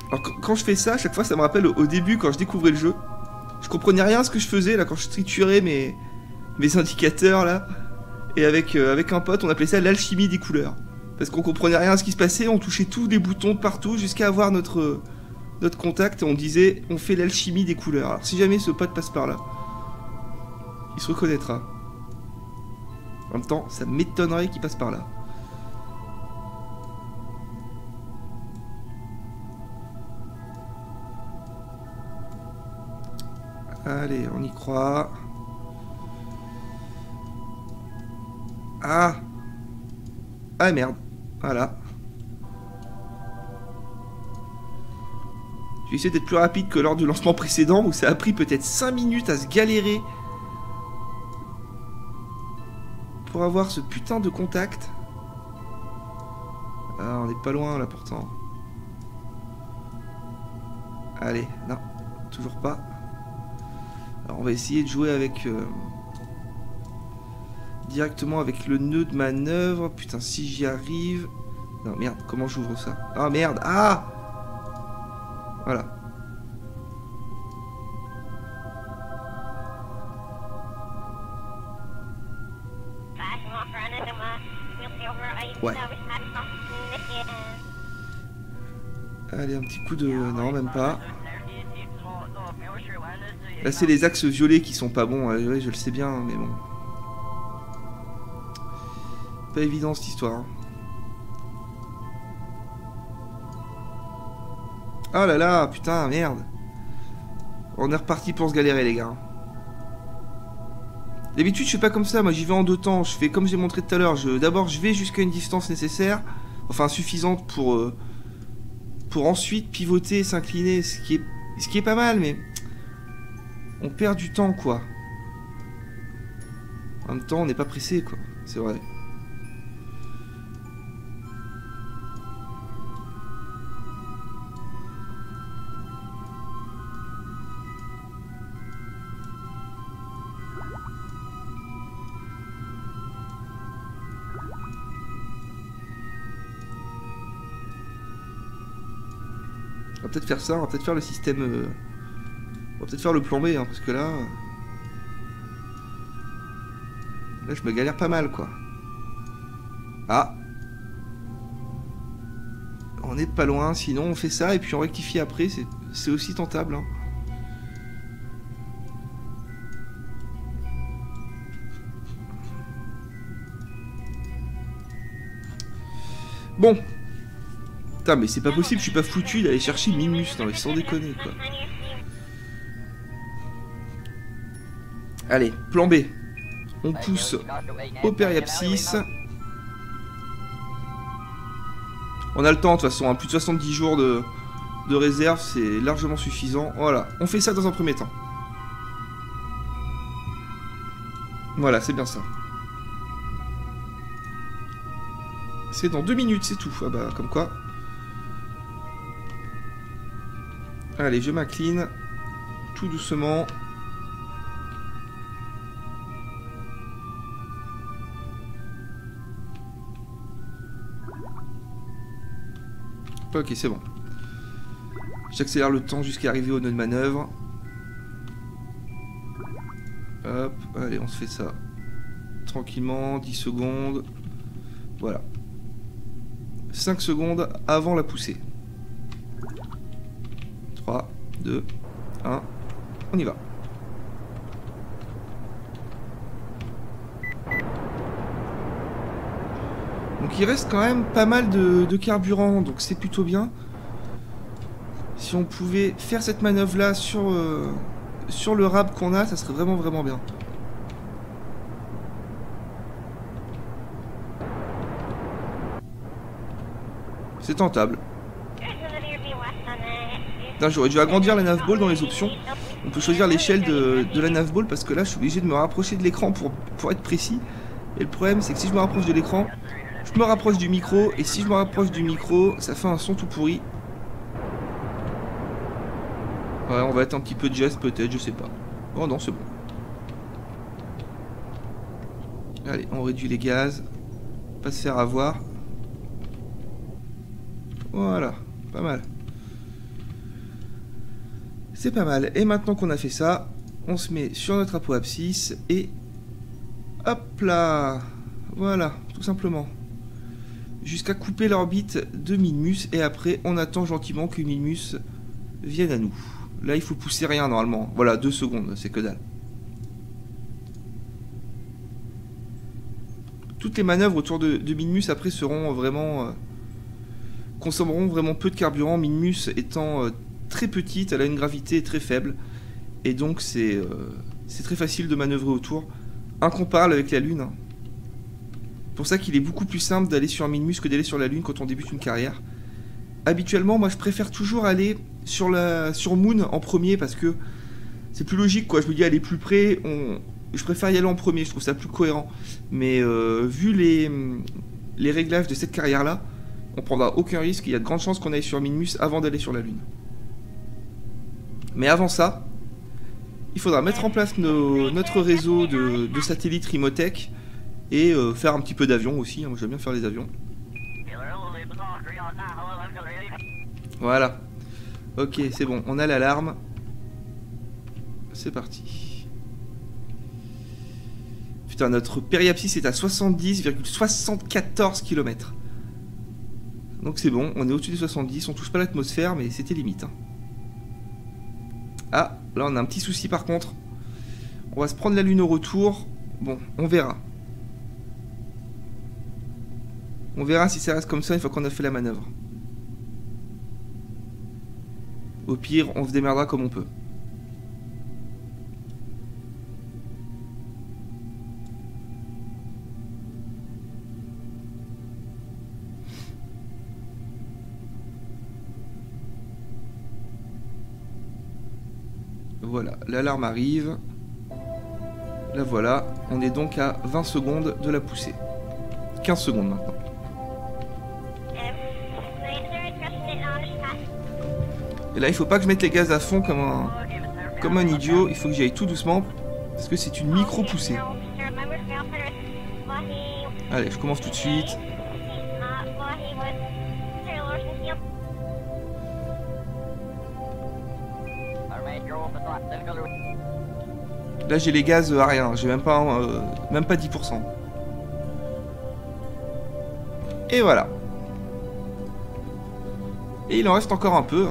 Alors quand je fais ça, à chaque fois ça me rappelle au début quand je découvrais le jeu. Je comprenais rien à ce que je faisais là quand je triturais mes indicateurs là. Et avec un pote on appelait ça l'alchimie des couleurs. Parce qu'on comprenait rien à ce qui se passait, on touchait tous des boutons de partout jusqu'à avoir notre contact et on disait on fait l'alchimie des couleurs. Alors si jamais ce pote passe par là, il se reconnaîtra. En même temps, ça m'étonnerait qu'il passe par là. Allez, on y croit. Ah! Ah merde. Voilà. Je vais essayer d'être plus rapide que lors du lancement précédent où ça a pris peut-être 5 minutes à se galérer pour avoir ce putain de contact. Ah, on n'est pas loin là pourtant. Allez, non, toujours pas. Alors on va essayer de jouer avec... directement avec le nœud de manœuvre. Putain, si j'y arrive... Non, merde, comment j'ouvre ça? Ah, merde! Ah! Voilà. Ouais. Allez, un petit coup de... Non, même pas. Là, c'est les axes violets qui sont pas bons. Ouais, je le sais bien, mais bon. Pas évident, cette histoire. Oh là là, putain, merde. On est reparti pour se galérer, les gars. D'habitude, je fais pas comme ça. Moi, j'y vais en 2 temps. Je fais comme j'ai montré tout à l'heure. D'abord, je vais jusqu'à une distance nécessaire. Enfin, suffisante pour ensuite pivoter et s'incliner. Ce qui est pas mal, mais... On perd du temps, quoi. En même temps, on n'est pas pressé, quoi. C'est vrai. On va peut-être faire ça, on va peut-être faire le système On va peut-être faire le plan B, hein, parce que là... Là, je me galère pas mal, quoi. Ah! On n'est pas loin, sinon on fait ça et puis on rectifie après, c'est aussi tentable. Hein. Bon. Putain, mais c'est pas possible, je suis pas foutu d'aller chercher Minmus, non mais sans déconner, quoi. Allez, plan B. On pousse au périapsis. On a le temps de toute façon, hein, plus de 70 jours de réserve, c'est largement suffisant. Voilà, on fait ça dans un premier temps. Voilà, c'est bien ça. C'est dans 2 minutes, c'est tout. Ah bah, comme quoi. Allez, je m'incline. Tout doucement. Ok, c'est bon. J'accélère le temps jusqu'à arriver au nœud de manœuvre. Hop, allez, on se fait ça tranquillement, 10 secondes. Voilà. 5 secondes avant la poussée. 3, 2, 1, on y va. Donc il reste quand même pas mal de carburant, donc c'est plutôt bien. Si on pouvait faire cette manœuvre là sur le rab qu'on a, ça serait vraiment bien. C'est tentable. J'aurais dû agrandir la navball dans les options. On peut choisir l'échelle de la navball parce que là je suis obligé de me rapprocher de l'écran pour être précis. Et le problème c'est que si je me rapproche de l'écran, je me rapproche du micro, et si je me rapproche du micro, ça fait un son tout pourri. Ouais, on va être un petit peu just peut-être, je sais pas. Oh non, c'est bon. Allez, on réduit les gaz. Pas se faire avoir. Voilà, pas mal. C'est pas mal. Et maintenant qu'on a fait ça, on se met sur notre apoapsis et... Hop là! Voilà, tout simplement. Jusqu'à couper l'orbite de Minmus, et après on attend gentiment que Minmus vienne à nous. Là il faut pousser rien normalement. Voilà, 2 secondes, c'est que dalle. Toutes les manœuvres autour de Minmus après seront vraiment... consommeront vraiment peu de carburant. Minmus étant très petite, elle a une gravité très faible. Et donc c'est très facile de manœuvrer autour. Incomparable avec la Lune. C'est pour ça qu'il est beaucoup plus simple d'aller sur Minmus que d'aller sur la Lune quand on débute une carrière. Habituellement, moi je préfère toujours aller sur Moon en premier parce que c'est plus logique, quoi. Je me dis aller plus près, je préfère y aller en premier, je trouve ça plus cohérent. Mais vu les réglages de cette carrière-là, on prendra aucun risque, il y a de grandes chances qu'on aille sur Minmus avant d'aller sur la Lune. Mais avant ça, il faudra mettre en place notre réseau de satellites Rimotech et faire un petit peu d'avion aussi, hein. Moi j'aime bien faire les avions. Voilà. Ok, c'est bon, on a l'alarme. C'est parti. Putain, notre périapsis est à 70,74 km. Donc c'est bon, on est au-dessus des 70, on touche pas l'atmosphère, mais c'était limite. Hein. Ah, là on a un petit souci par contre. On va se prendre la Lune au retour. Bon, on verra. On verra si ça reste comme ça une fois qu'on a fait la manœuvre. Au pire, on se démerdera comme on peut. Voilà, l'alarme arrive. Là voilà, on est donc à 20 secondes de la poussée. 15 secondes maintenant. Et là, il faut pas que je mette les gaz à fond comme un idiot. Il faut que j'y aille tout doucement parce que c'est une micro-poussée. Allez, je commence tout de suite. Là j'ai les gaz à rien, j'ai même pas 10%. Et voilà. Et il en reste encore un peu.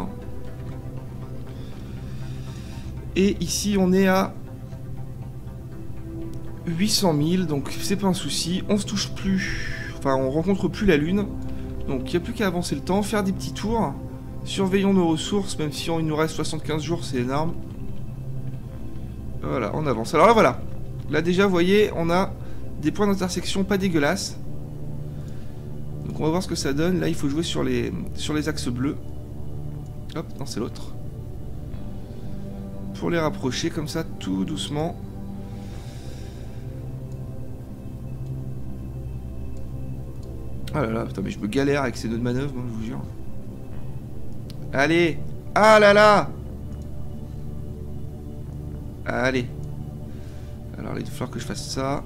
Et ici on est à 800 000, donc c'est pas un souci. On se touche plus, enfin on rencontre plus la lune. Donc il n'y a plus qu'à avancer le temps, faire des petits tours. Surveillons nos ressources, même si il nous reste 75 jours, c'est énorme. Voilà, on avance. Alors là voilà. Là déjà vous voyez, on a des points d'intersection pas dégueulasses. Donc on va voir ce que ça donne. Là il faut jouer sur les axes bleus. Hop, non c'est l'autre. Pour les rapprocher comme ça, tout doucement. Ah là là, putain mais je me galère avec ces nœuds de manœuvre, moi, je vous jure. Allez. Ah là là. Allez. Alors là, il va falloir que je fasse ça.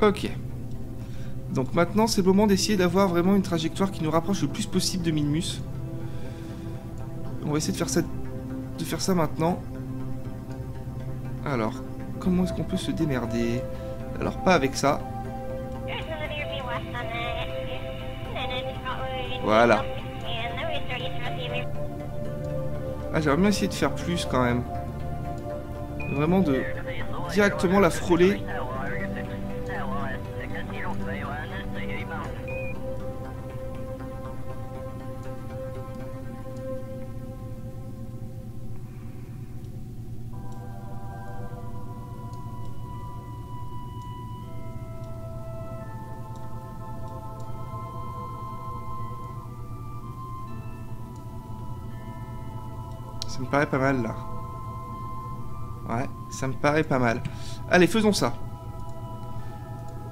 Ok. Donc maintenant, c'est le moment d'essayer d'avoir vraiment une trajectoire qui nous rapproche le plus possible de Minmus. On va essayer de faire ça maintenant. Alors, comment est-ce qu'on peut se démerder? Alors, pas avec ça. Voilà. Ah, j'aimerais bien essayer de faire plus quand même. Vraiment de directement la frôler. Ça me paraît pas mal là. Ouais, ça me paraît pas mal. Allez, faisons ça.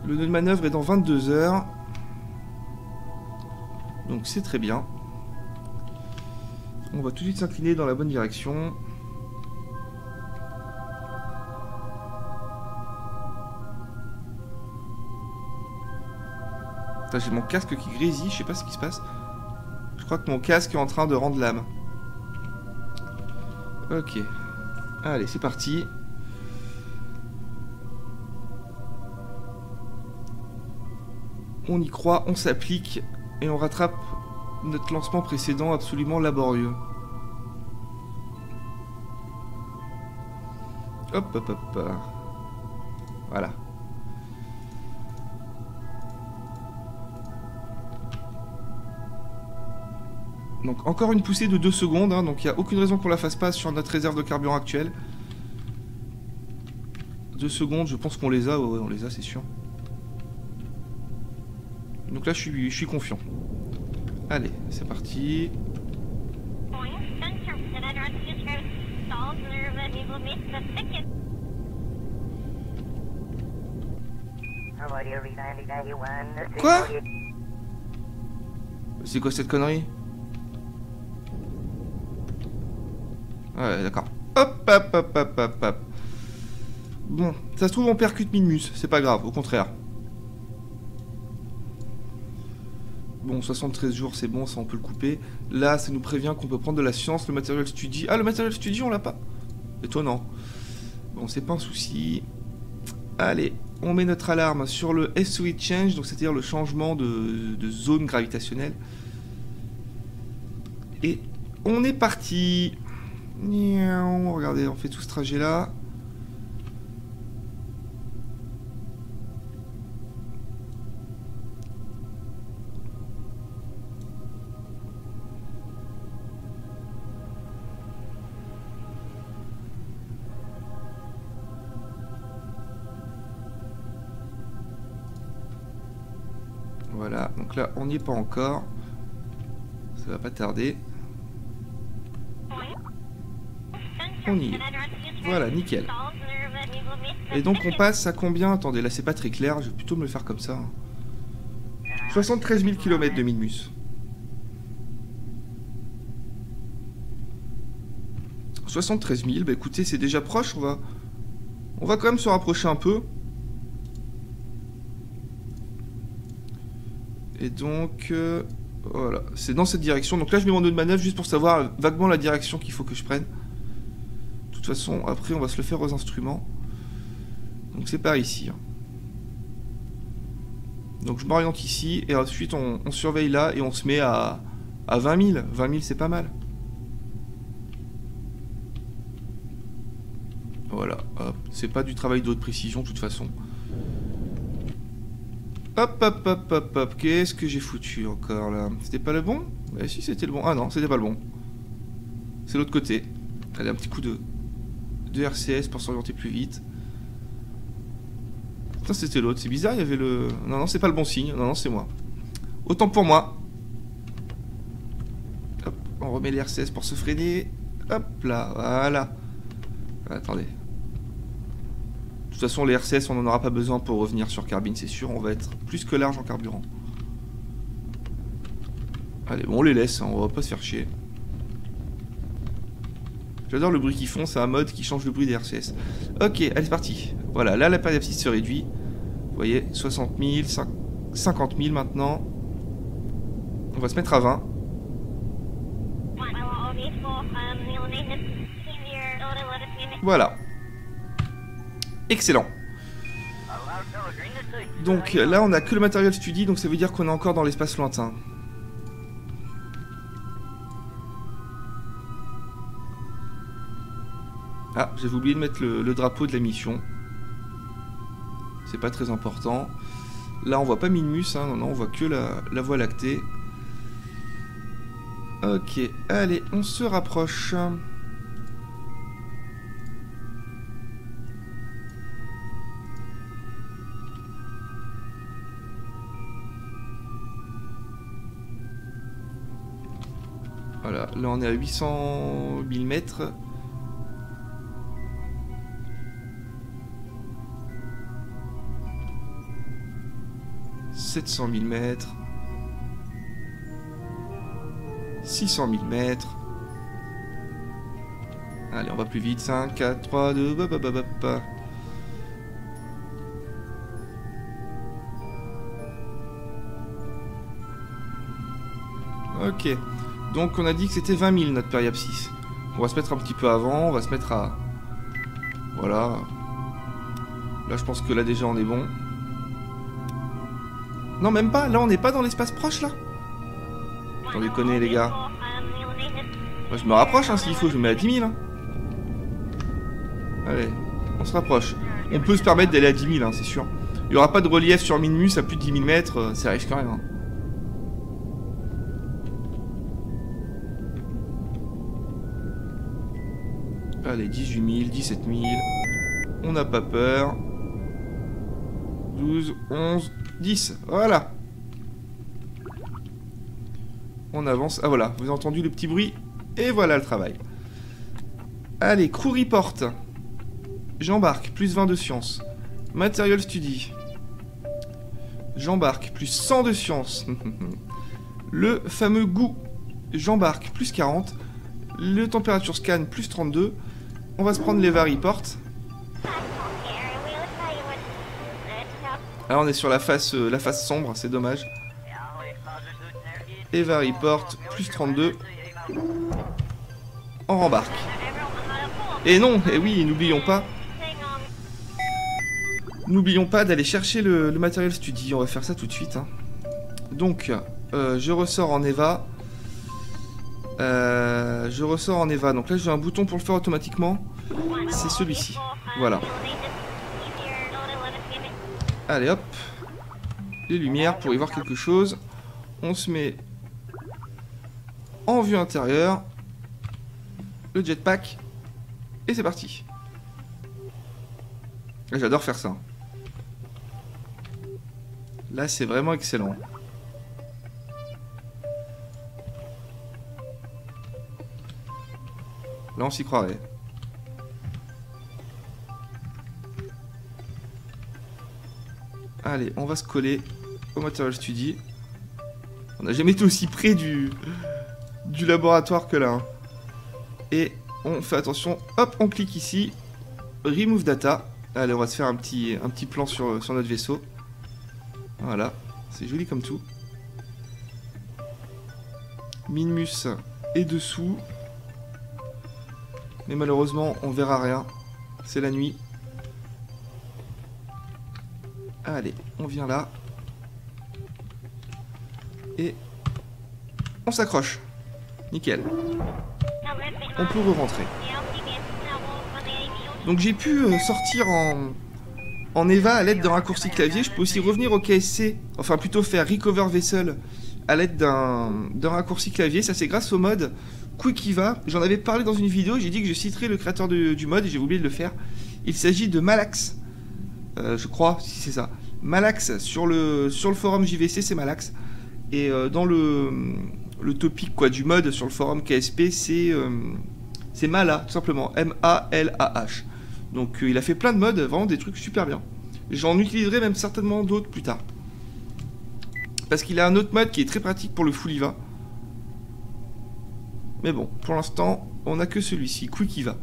Le nœud de manœuvre est dans 22 heures. Donc c'est très bien. On va tout de suite s'incliner dans la bonne direction. J'ai mon casque qui grésille, je sais pas ce qui se passe. Je crois que mon casque est en train de rendre l'âme. Ok. Allez, c'est parti. On y croit, on s'applique et on rattrape notre lancement précédent absolument laborieux. Hop, hop, hop. Voilà. Donc encore une poussée de 2 secondes, hein, donc il n'y a aucune raison qu'on la fasse pas sur notre réserve de carburant actuelle. 2 secondes, je pense qu'on les a, ouais, on les a, c'est sûr. Donc là, je suis confiant. Allez, c'est parti. Quoi? C'est quoi cette connerie? Ouais, d'accord. Hop, hop, hop, hop, hop, hop. Bon, ça se trouve, on percute Minmus. C'est pas grave, au contraire. Bon, 73 jours, c'est bon, ça on peut le couper. Là, ça nous prévient qu'on peut prendre de la science, le Material Study. Ah, le Material Study, on l'a pas. Étonnant. Bon, c'est pas un souci. Allez, on met notre alarme sur le S-Switch Change, donc c'est-à-dire le changement de zone gravitationnelle. Et on est parti. Regardez, on fait tout ce trajet là. Voilà, donc là on n'y est pas encore. Ça va pas tarder. On y est. Voilà, nickel. Et donc on passe à combien? Attendez, là c'est pas très clair, je vais plutôt me le faire comme ça. 73 000 km de Minmus. 73 000, bah écoutez, c'est déjà proche, on va quand même se rapprocher un peu. Et donc, voilà, c'est dans cette direction. Donc là, je mets mon nœud de manœuvre juste pour savoir vaguement la direction qu'il faut que je prenne. De toute façon, après, on va se le faire aux instruments. Donc c'est par ici. Donc je m'oriente ici, et ensuite on surveille là, et on se met à 20 000. 20 000, c'est pas mal. Voilà, hop. C'est pas du travail de haute précision, de toute façon. Hop, hop, hop, hop, hop. Qu'est-ce que j'ai foutu encore, là? C'était pas le bon? Eh si, c'était le bon. Ah non, c'était pas le bon. C'est l'autre côté. Allez, un petit coup de RCS pour s'orienter plus vite. Putain, c'était l'autre. C'est bizarre, il y avait le... Non, non, c'est pas le bon signe. Non, non, c'est moi. Autant pour moi. Hop, on remet les RCS pour se freiner. Hop là, voilà. Attendez. De toute façon, les RCS, on n'en aura pas besoin pour revenir sur Carbine, c'est sûr. On va être plus que large en carburant. Allez, bon, on les laisse, hein, on va pas se faire chier. J'adore le bruit qu'ils font, c'est un mode qui change le bruit des RCS. Ok, allez, c'est parti. Voilà, là, la périapside se réduit. Vous voyez, 60 000, 50 000 maintenant. On va se mettre à 20. Voilà. Excellent. Donc là, on a que le matériel study, donc ça veut dire qu'on est encore dans l'espace lointain. Ah, j'avais oublié de mettre le drapeau de la mission. C'est pas très important. Là, on voit pas Minmus, hein, non, non, on voit que la Voie lactée. Ok, allez, on se rapproche. Voilà, là on est à 800 000 mètres. « 700 000 mètres. 600 000 mètres. Allez, on va plus vite. 5, 4, 3, 2, bap. Ok. Donc on a dit que c'était 20 000 notre périapsis. On va se mettre un petit peu avant, on va se mettre à... Voilà. Là je pense que là déjà on est bon. Non même pas, là on n'est pas dans l'espace proche là. Sans déconner les gars. Moi je me rapproche hein, s'il faut, je me mets à 10 000 hein. Allez, on se rapproche. On peut se permettre d'aller à 10 000 hein, c'est sûr. Il n'y aura pas de relief sur Minmus à plus de 10 000 mètres, ça risque rien hein. Allez, 18 000, 17 000. On n'a pas peur. 12, 11, 10. Voilà. On avance. Ah voilà, vous avez entendu le petit bruit. Et voilà le travail. Allez, crew report. J'embarque, plus 20 de science. Material study. J'embarque, plus 100 de science. Le fameux goût. J'embarque, plus 40. Le température scan, plus 32. On va se prendre les report. Alors on est sur la face sombre, c'est dommage. Eva report, plus 32. On rembarque. Et non, et oui, n'oublions pas. N'oublions pas d'aller chercher le matériel study. On va faire ça tout de suite. Hein. Donc, je ressors en Eva. Je ressors en Eva. Donc là, j'ai un bouton pour le faire automatiquement. C'est celui-ci. Voilà. Allez, hop. Les lumières pour y voir quelque chose. On se met en vue intérieure. Le jetpack. Et c'est parti. J'adore faire ça. Là, c'est vraiment excellent. Là, on s'y croirait. Allez, on va se coller au Material Study. On n'a jamais été aussi près du laboratoire que là. Hein. Et on fait attention. Hop, on clique ici. Remove Data. Allez, on va se faire un petit plan sur notre vaisseau. Voilà, c'est joli comme tout. Minmus est dessous. Mais malheureusement, on verra rien. C'est la nuit. Allez, on vient là. Et on s'accroche. Nickel. On peut re-rentrer. Donc j'ai pu sortir en EVA à l'aide d'un raccourci clavier. Je peux aussi revenir au KSC, enfin plutôt faire Recover Vessel à l'aide d'un raccourci clavier. Ça c'est grâce au mode Quick EVA. J'en avais parlé dans une vidéo, j'ai dit que je citerais le créateur du mode et j'ai oublié de le faire. Il s'agit de Malax, je crois, si c'est ça. Malax, sur le forum JVC, c'est Malax. Et dans le topic quoi, du mode sur le forum KSP, c'est Mala, tout simplement. M-A-L-A-H. Donc il a fait plein de modes, vraiment des trucs super bien. J'en utiliserai même certainement d'autres plus tard. Parce qu'il a un autre mode qui est très pratique pour le full EVA. Mais bon, pour l'instant, on n'a que celui-ci, Quick EVA.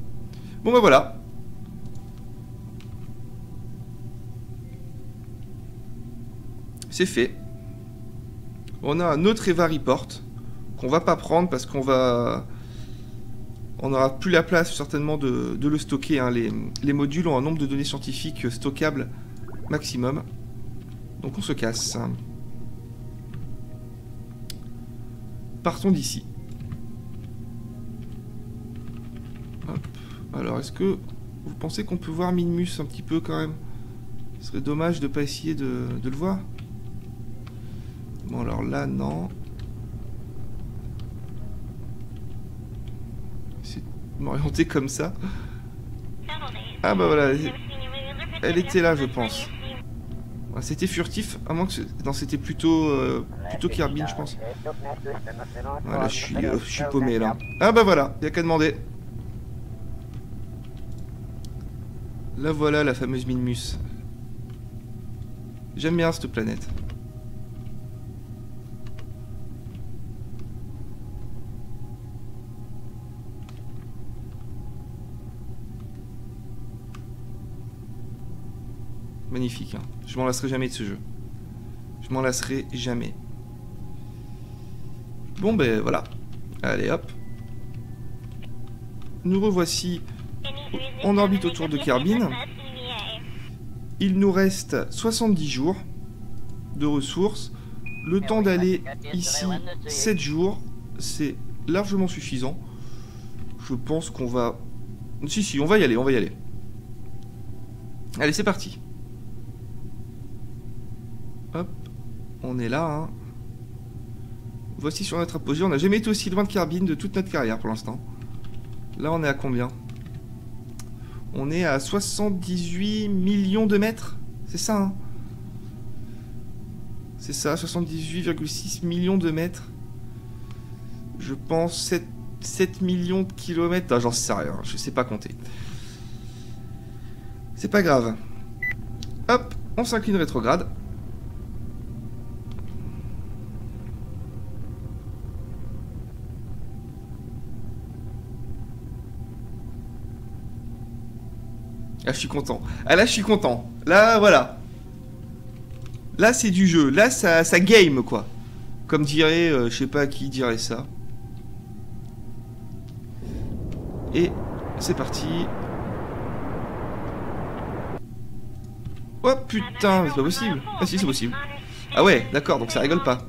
Bon bah voilà. C'est fait. On a un autre EVA Report qu'on va pas prendre parce qu'on va... On n'aura plus la place certainement de le stocker. Hein. Les modules ont un nombre de données scientifiques stockables maximum. Donc on se casse. Partons d'ici. Alors est-ce que vous pensez qu'on peut voir Minmus un petit peu quand même? Ce serait dommage de pas essayer de le voir. Bon alors là non. M'orienter comme ça. Ah bah voilà, elle était là je pense. C'était furtif, à moins que... Non, c'était plutôt Kerbin je pense. Voilà, je suis paumé là. Ah bah voilà, y a qu'à demander. Là voilà la fameuse Minmus. J'aime bien cette planète. Magnifique, hein. Je m'en lasserai jamais de ce jeu. Je m'en lasserai jamais. Bon ben voilà. Allez hop. Nous revoici en orbite autour de Kerbin. Il nous reste 70 jours de ressources. Le temps d'aller ici 7 jours. C'est largement suffisant. Je pense qu'on va... Si, on va y aller, on va y aller. Allez, c'est parti. Hop, on est là. Hein. Voici sur notre apogée. On n'a jamais été aussi loin de Kerbin de toute notre carrière pour l'instant. Là, on est à combien? On est à 78 millions de mètres. C'est ça, hein? C'est ça, 78,6 millions de mètres. Je pense 7 millions de kilomètres. Ah, j'en sais rien, je sais pas compter. C'est pas grave. Hop, on s'incline rétrograde. Ah, je suis content. Ah, là, je suis content. Là, voilà. Là, c'est du jeu. Là, ça game, quoi. Comme dirait... je sais pas qui dirait ça. Et c'est parti. Oh, putain, c'est pas possible. Ah, si, c'est possible. Ah ouais, d'accord, donc ça rigole pas.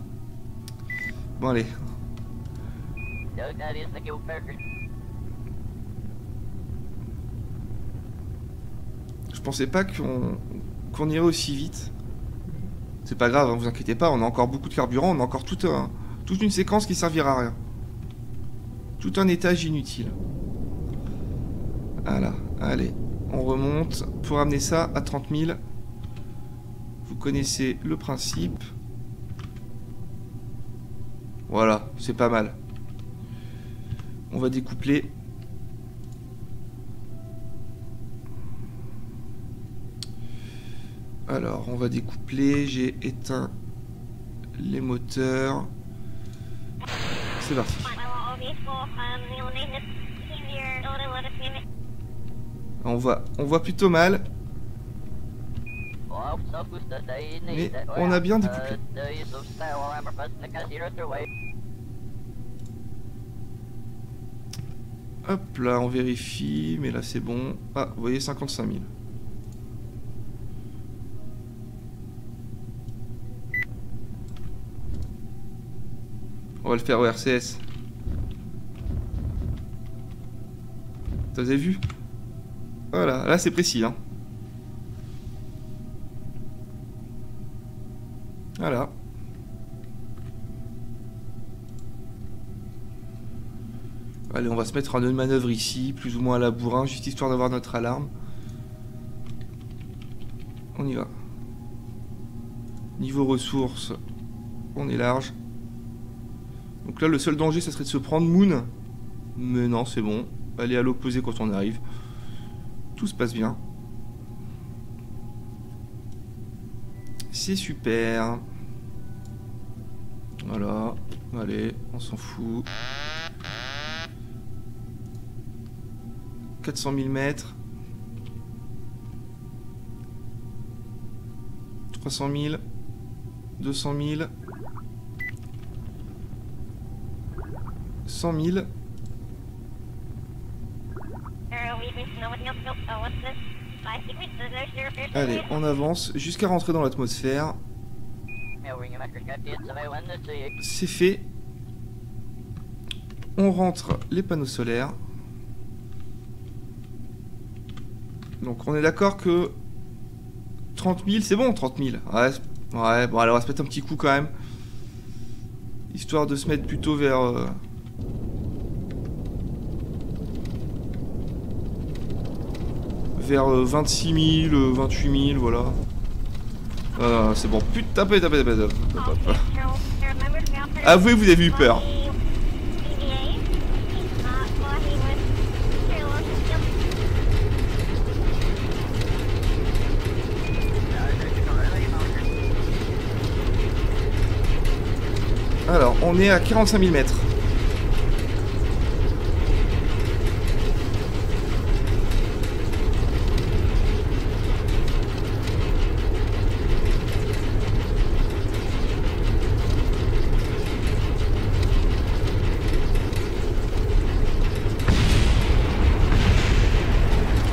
Bon, allez. Je pensais pas qu'on irait aussi vite. C'est pas grave, hein, vous inquiétez pas, on a encore beaucoup de carburant, on a encore toute une séquence qui servira à rien. Tout un étage inutile. Voilà, allez, on remonte pour amener ça à 30 000. Vous connaissez le principe. Voilà, c'est pas mal. On va découpler. Alors, on va découpler. J'ai éteint les moteurs. C'est parti. On voit plutôt mal. Mais on a bien découplé. Hop là, on vérifie, mais là c'est bon. Ah, vous voyez, 55 000. On va le faire au RCS. Vous avez vu? Voilà, là c'est précis, hein. Voilà. Allez, on va se mettre en une manœuvre ici, plus ou moins à la bourrin, juste histoire d'avoir notre alarme. On y va. Niveau ressources, on est large. Donc là, le seul danger, ça serait de se prendre Moon. Mais non, c'est bon. Aller à l'opposé quand on arrive. Tout se passe bien. C'est super. Voilà. Allez, on s'en fout. 400 000 mètres. 300 000. 200 000. 100 000. Allez, on avance jusqu'à rentrer dans l'atmosphère. C'est fait. On rentre les panneaux solaires. Donc on est d'accord que 30 000, c'est bon 30 000. Ouais, ouais, bon alors on va se mettre un petit coup quand même. Histoire de se mettre plutôt vers... vers 26 000, 28 000, voilà. C'est bon. Putain, avouez, vous avez eu peur. Alors, on est à 45 000 mètres.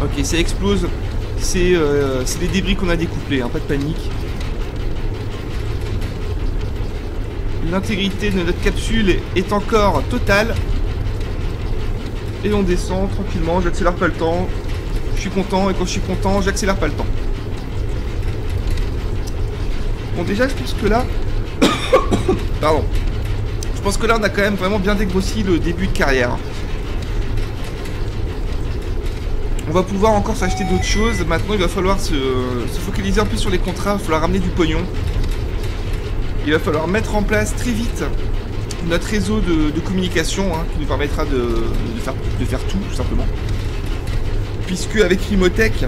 Ok, ça explose. C'est des débris qu'on a découplés, hein, pas de panique. L'intégrité de notre capsule est encore totale. Et on descend tranquillement, j'accélère pas le temps. Je suis content, et quand je suis content, j'accélère pas le temps. Bon, déjà, je pense que là... Pardon. Je pense que là, on a quand même vraiment bien dégrossi le début de carrière. On va pouvoir encore s'acheter d'autres choses. Maintenant, il va falloir se focaliser un peu sur les contrats. Il va falloir ramener du pognon. Il va falloir mettre en place très vite notre réseau de communication, hein, qui nous permettra de faire tout simplement. Puisque avec Rimotech,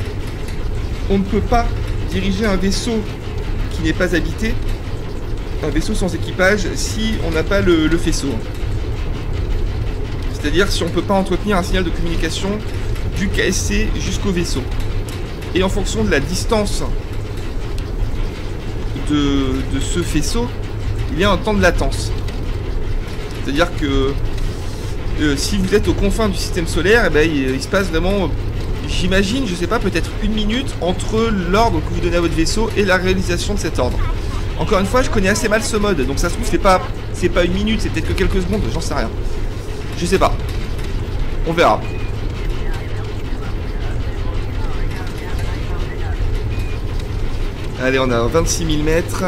on ne peut pas diriger un vaisseau qui n'est pas habité, un vaisseau sans équipage, si on n'a pas le faisceau. C'est-à-dire si on ne peut pas entretenir un signal de communication du KSC jusqu'au vaisseau. Et en fonction de la distance de ce faisceau, il y a un temps de latence. C'est-à-dire que si vous êtes aux confins du système solaire, eh ben, il se passe vraiment, j'imagine, je sais pas, peut-être 1 minute entre l'ordre que vous donnez à votre vaisseau et la réalisation de cet ordre. Encore une fois, je connais assez mal ce mode, donc ça se trouve c'est pas 1 minute, c'est peut-être que quelques secondes, j'en sais rien. Je sais pas. On verra. Allez, on a 26 000 mètres.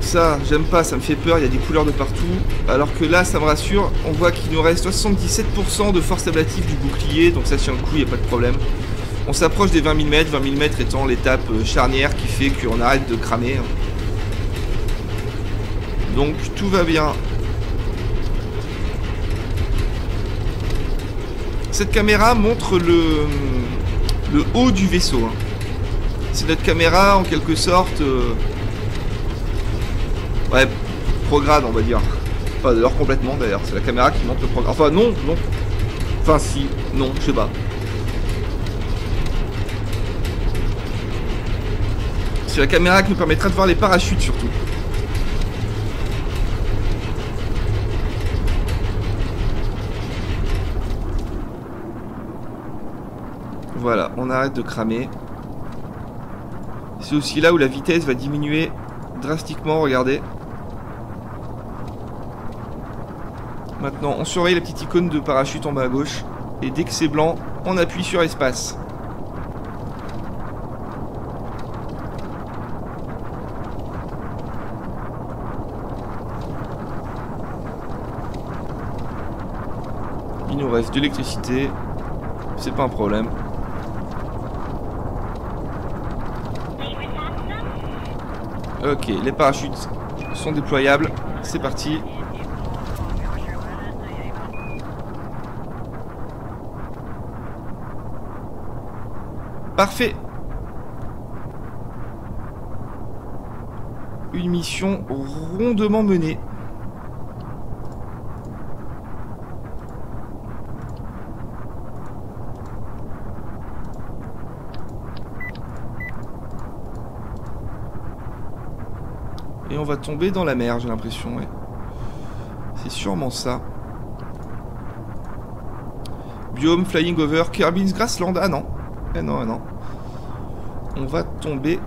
Ça, j'aime pas, ça me fait peur, il y a des couleurs de partout. Alors que là, ça me rassure, on voit qu'il nous reste 77% de force ablative du bouclier, donc ça tient le coup, il n'y a pas de problème. On s'approche des 20 000 mètres, 20 000 mètres étant l'étape charnière qui fait qu'on arrête de cramer. Donc tout va bien. Cette caméra montre le haut du vaisseau. Hein. C'est notre caméra en quelque sorte... ouais, prograde on va dire. Enfin d'ailleurs complètement d'ailleurs. C'est la caméra qui montre le prograde. Enfin non, non. Enfin si, non, je sais pas. C'est la caméra qui nous permettra de voir les parachutes surtout. Voilà, on arrête de cramer. C'est aussi là où la vitesse va diminuer drastiquement, regardez. Maintenant, on surveille la petite icône de parachute en bas à gauche. Et dès que c'est blanc, on appuie sur espace. Il nous reste de l'électricité. C'est pas un problème. Ok, les parachutes sont déployables. C'est parti. Parfait. Une mission rondement menée. Et on va tomber dans la mer, j'ai l'impression, ouais. C'est sûrement ça. Biome flying over Kerbin's Grassland. Ah non. Eh non, eh non. On va tomber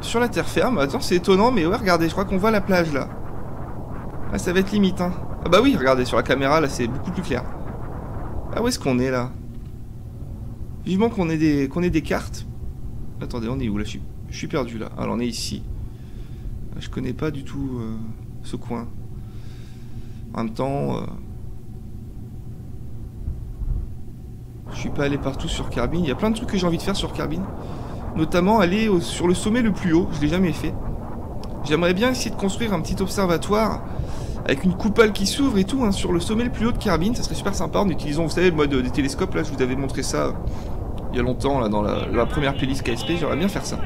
sur la terre ferme. Attends, c'est étonnant, mais ouais, regardez, je crois qu'on voit la plage, là. Ah, ça va être limite, hein. Ah bah oui, regardez, sur la caméra, là, c'est beaucoup plus clair. Ah, où est-ce qu'on est, là? Vivement qu'on ait des cartes. Attendez, on est où, là? Je suis perdu, là. Alors, on est ici. Je connais pas du tout ce coin. En même temps... je suis pas allé partout sur Kerbin. Il y a plein de trucs que j'ai envie de faire sur Kerbin. Notamment aller sur le sommet le plus haut. Je l'ai jamais fait. J'aimerais bien essayer de construire un petit observatoire avec une coupole qui s'ouvre et tout, hein, sur le sommet le plus haut de Kerbin. Ça serait super sympa en utilisant, vous savez, le mode des télescopes. Là, je vous avais montré ça il y a longtemps, là, dans la première playlist KSP. J'aimerais bien faire ça.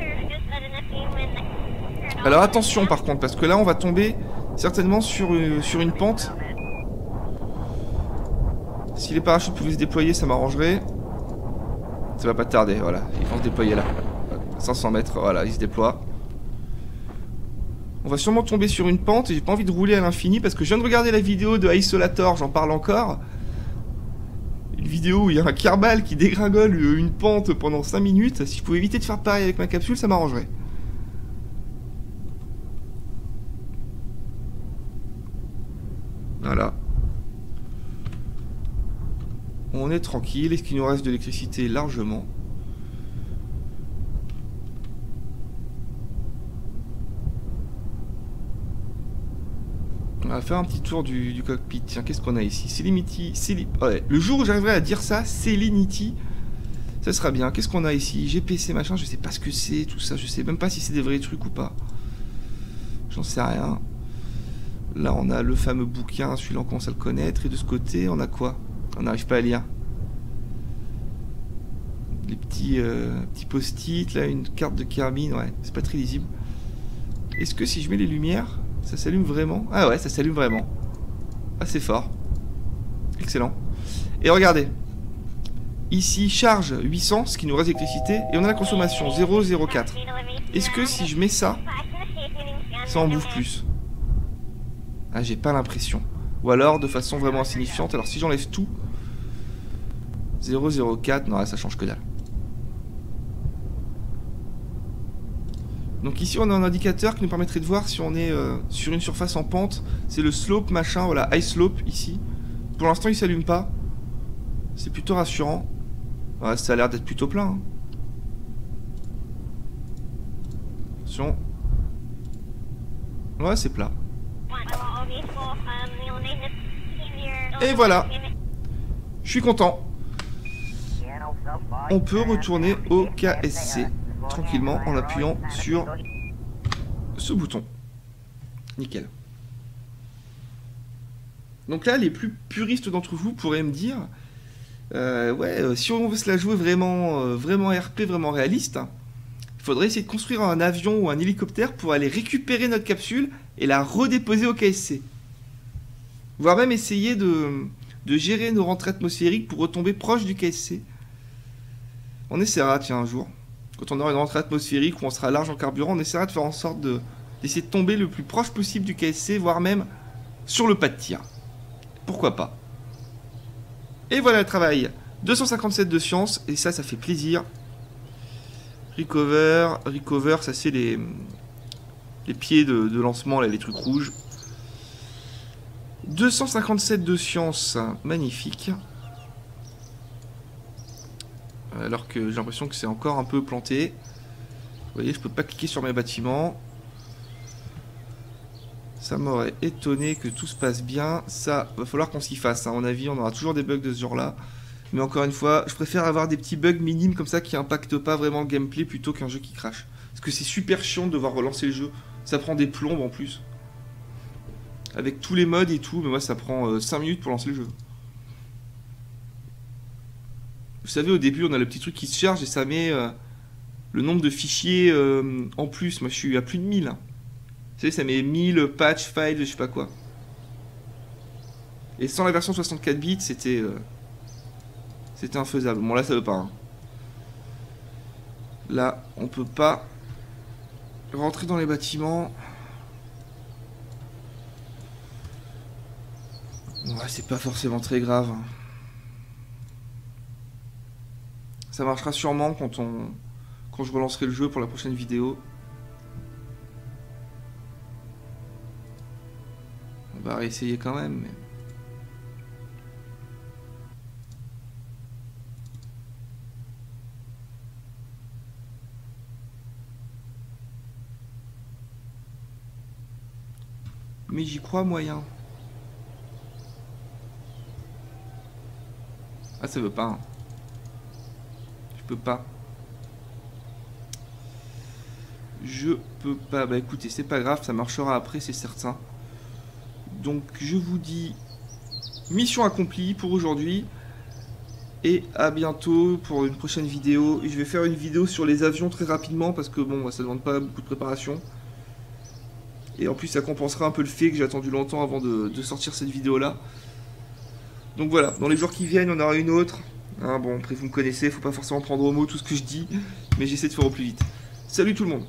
Alors attention par contre, parce que là, on va tomber certainement sur une pente. Si les parachutes pouvaient se déployer, ça m'arrangerait. Ça va pas tarder, voilà. Ils vont se déployer là. 500 mètres, voilà, ils se déploient. On va sûrement tomber sur une pente et j'ai pas envie de rouler à l'infini parce que je viens de regarder la vidéo de Isolator, j'en parle encore. Une vidéo où il y a un Kerbal qui dégringole une pente pendant 5 minutes. Si je pouvais éviter de faire pareil avec ma capsule, ça m'arrangerait. Voilà. On est tranquille. Est-ce qu'il nous reste de l'électricité? Largement. On va faire un petit tour du cockpit. Tiens, qu'est-ce qu'on a ici? Selenity. Ouais. Le jour où j'arriverai à dire ça, Selenity, ça sera bien. Qu'est-ce qu'on a ici? GPC machin, je sais pas ce que c'est, tout ça. Je sais même pas si c'est des vrais trucs ou pas. J'en sais rien. Là, on a le fameux bouquin, celui-là, on commence à le connaître. Et de ce côté, on a quoi? On n'arrive pas à lire. Les petits post-it, là, une carte de Kerbin, ouais, c'est pas très lisible. Est-ce que si je mets les lumières, ça s'allume vraiment? Ah ouais, ça s'allume vraiment. Ah, c'est fort. Excellent. Et regardez. Ici, charge 800, ce qui nous reste d'électricité, et on a la consommation 0,04. Est-ce que si je mets ça, ça en bouffe plus? Ah, j'ai pas l'impression. Ou alors de façon vraiment insignifiante. Alors si j'enlève tout, 0,04, non là ça change que dalle. Donc ici on a un indicateur qui nous permettrait de voir si on est sur une surface en pente. C'est le slope machin, voilà, high slope ici. Pour l'instant il s'allume pas. C'est plutôt rassurant. Ouais, ça a l'air d'être plutôt plein. Hein. Attention. Ouais, c'est plat. Et voilà. Je suis content. On peut retourner au KSC tranquillement en appuyant sur ce bouton. Nickel. Donc là, les plus puristes d'entre vous pourraient me dire si on veut se la jouer vraiment RP, vraiment réaliste, il faudrait essayer de construire un avion ou un hélicoptère pour aller récupérer notre capsule et la redéposer au KSC. Voire même essayer de gérer nos rentrées atmosphériques pour retomber proche du KSC. On essaiera, tiens, un jour. Quand on aura une rentrée atmosphérique où on sera large en carburant, on essaiera de faire en sorte d'essayer de tomber le plus proche possible du KSC, voire même sur le pas de tir. Pourquoi pas. Et voilà le travail 257 de science, et ça fait plaisir. Recover, ça c'est les pieds de lancement, là, les trucs rouges. 257 de science, magnifique. Alors que j'ai l'impression que c'est encore un peu planté. Vous voyez, je peux pas cliquer sur mes bâtiments. Ça m'aurait étonné que tout se passe bien. Ça, va falloir qu'on s'y fasse. À mon avis, on aura toujours des bugs de ce genre-là. Mais encore une fois, je préfère avoir des petits bugs minimes comme ça qui impactent pas vraiment le gameplay plutôt qu'un jeu qui crache. Parce que c'est super chiant de devoir relancer le jeu. Ça prend des plombes en plus. Avec tous les modes et tout, mais moi ça prend 5 minutes pour lancer le jeu. Vous savez, au début, on a le petit truc qui se charge et ça met le nombre de fichiers en plus. Moi, je suis à plus de 1000. Hein. Vous savez, ça met 1000 patch, files, je sais pas quoi. Et sans la version 64 bits, c'était infaisable. Bon, là, ça veut pas. Hein. Là, on peut pas rentrer dans les bâtiments. Ouais, c'est pas forcément très grave. Hein. Ça marchera sûrement quand je relancerai le jeu pour la prochaine vidéo. On va réessayer quand même. Mais... mais j'y crois moyen. Ah, ça veut pas. Hein. Je peux pas. Je peux pas. Bah écoutez, c'est pas grave, ça marchera après, c'est certain. Donc je vous dis mission accomplie pour aujourd'hui. Et à bientôt pour une prochaine vidéo. Et je vais faire une vidéo sur les avions très rapidement parce que bon, ça demande pas beaucoup de préparation. Et en plus ça compensera un peu le fait que j'ai attendu longtemps avant de sortir cette vidéo là. Donc voilà, dans les jours qui viennent on aura une autre. Hein, bon après vous me connaissez, faut pas forcément prendre au mot tout ce que je dis. Mais j'essaie de faire au plus vite. Salut tout le monde!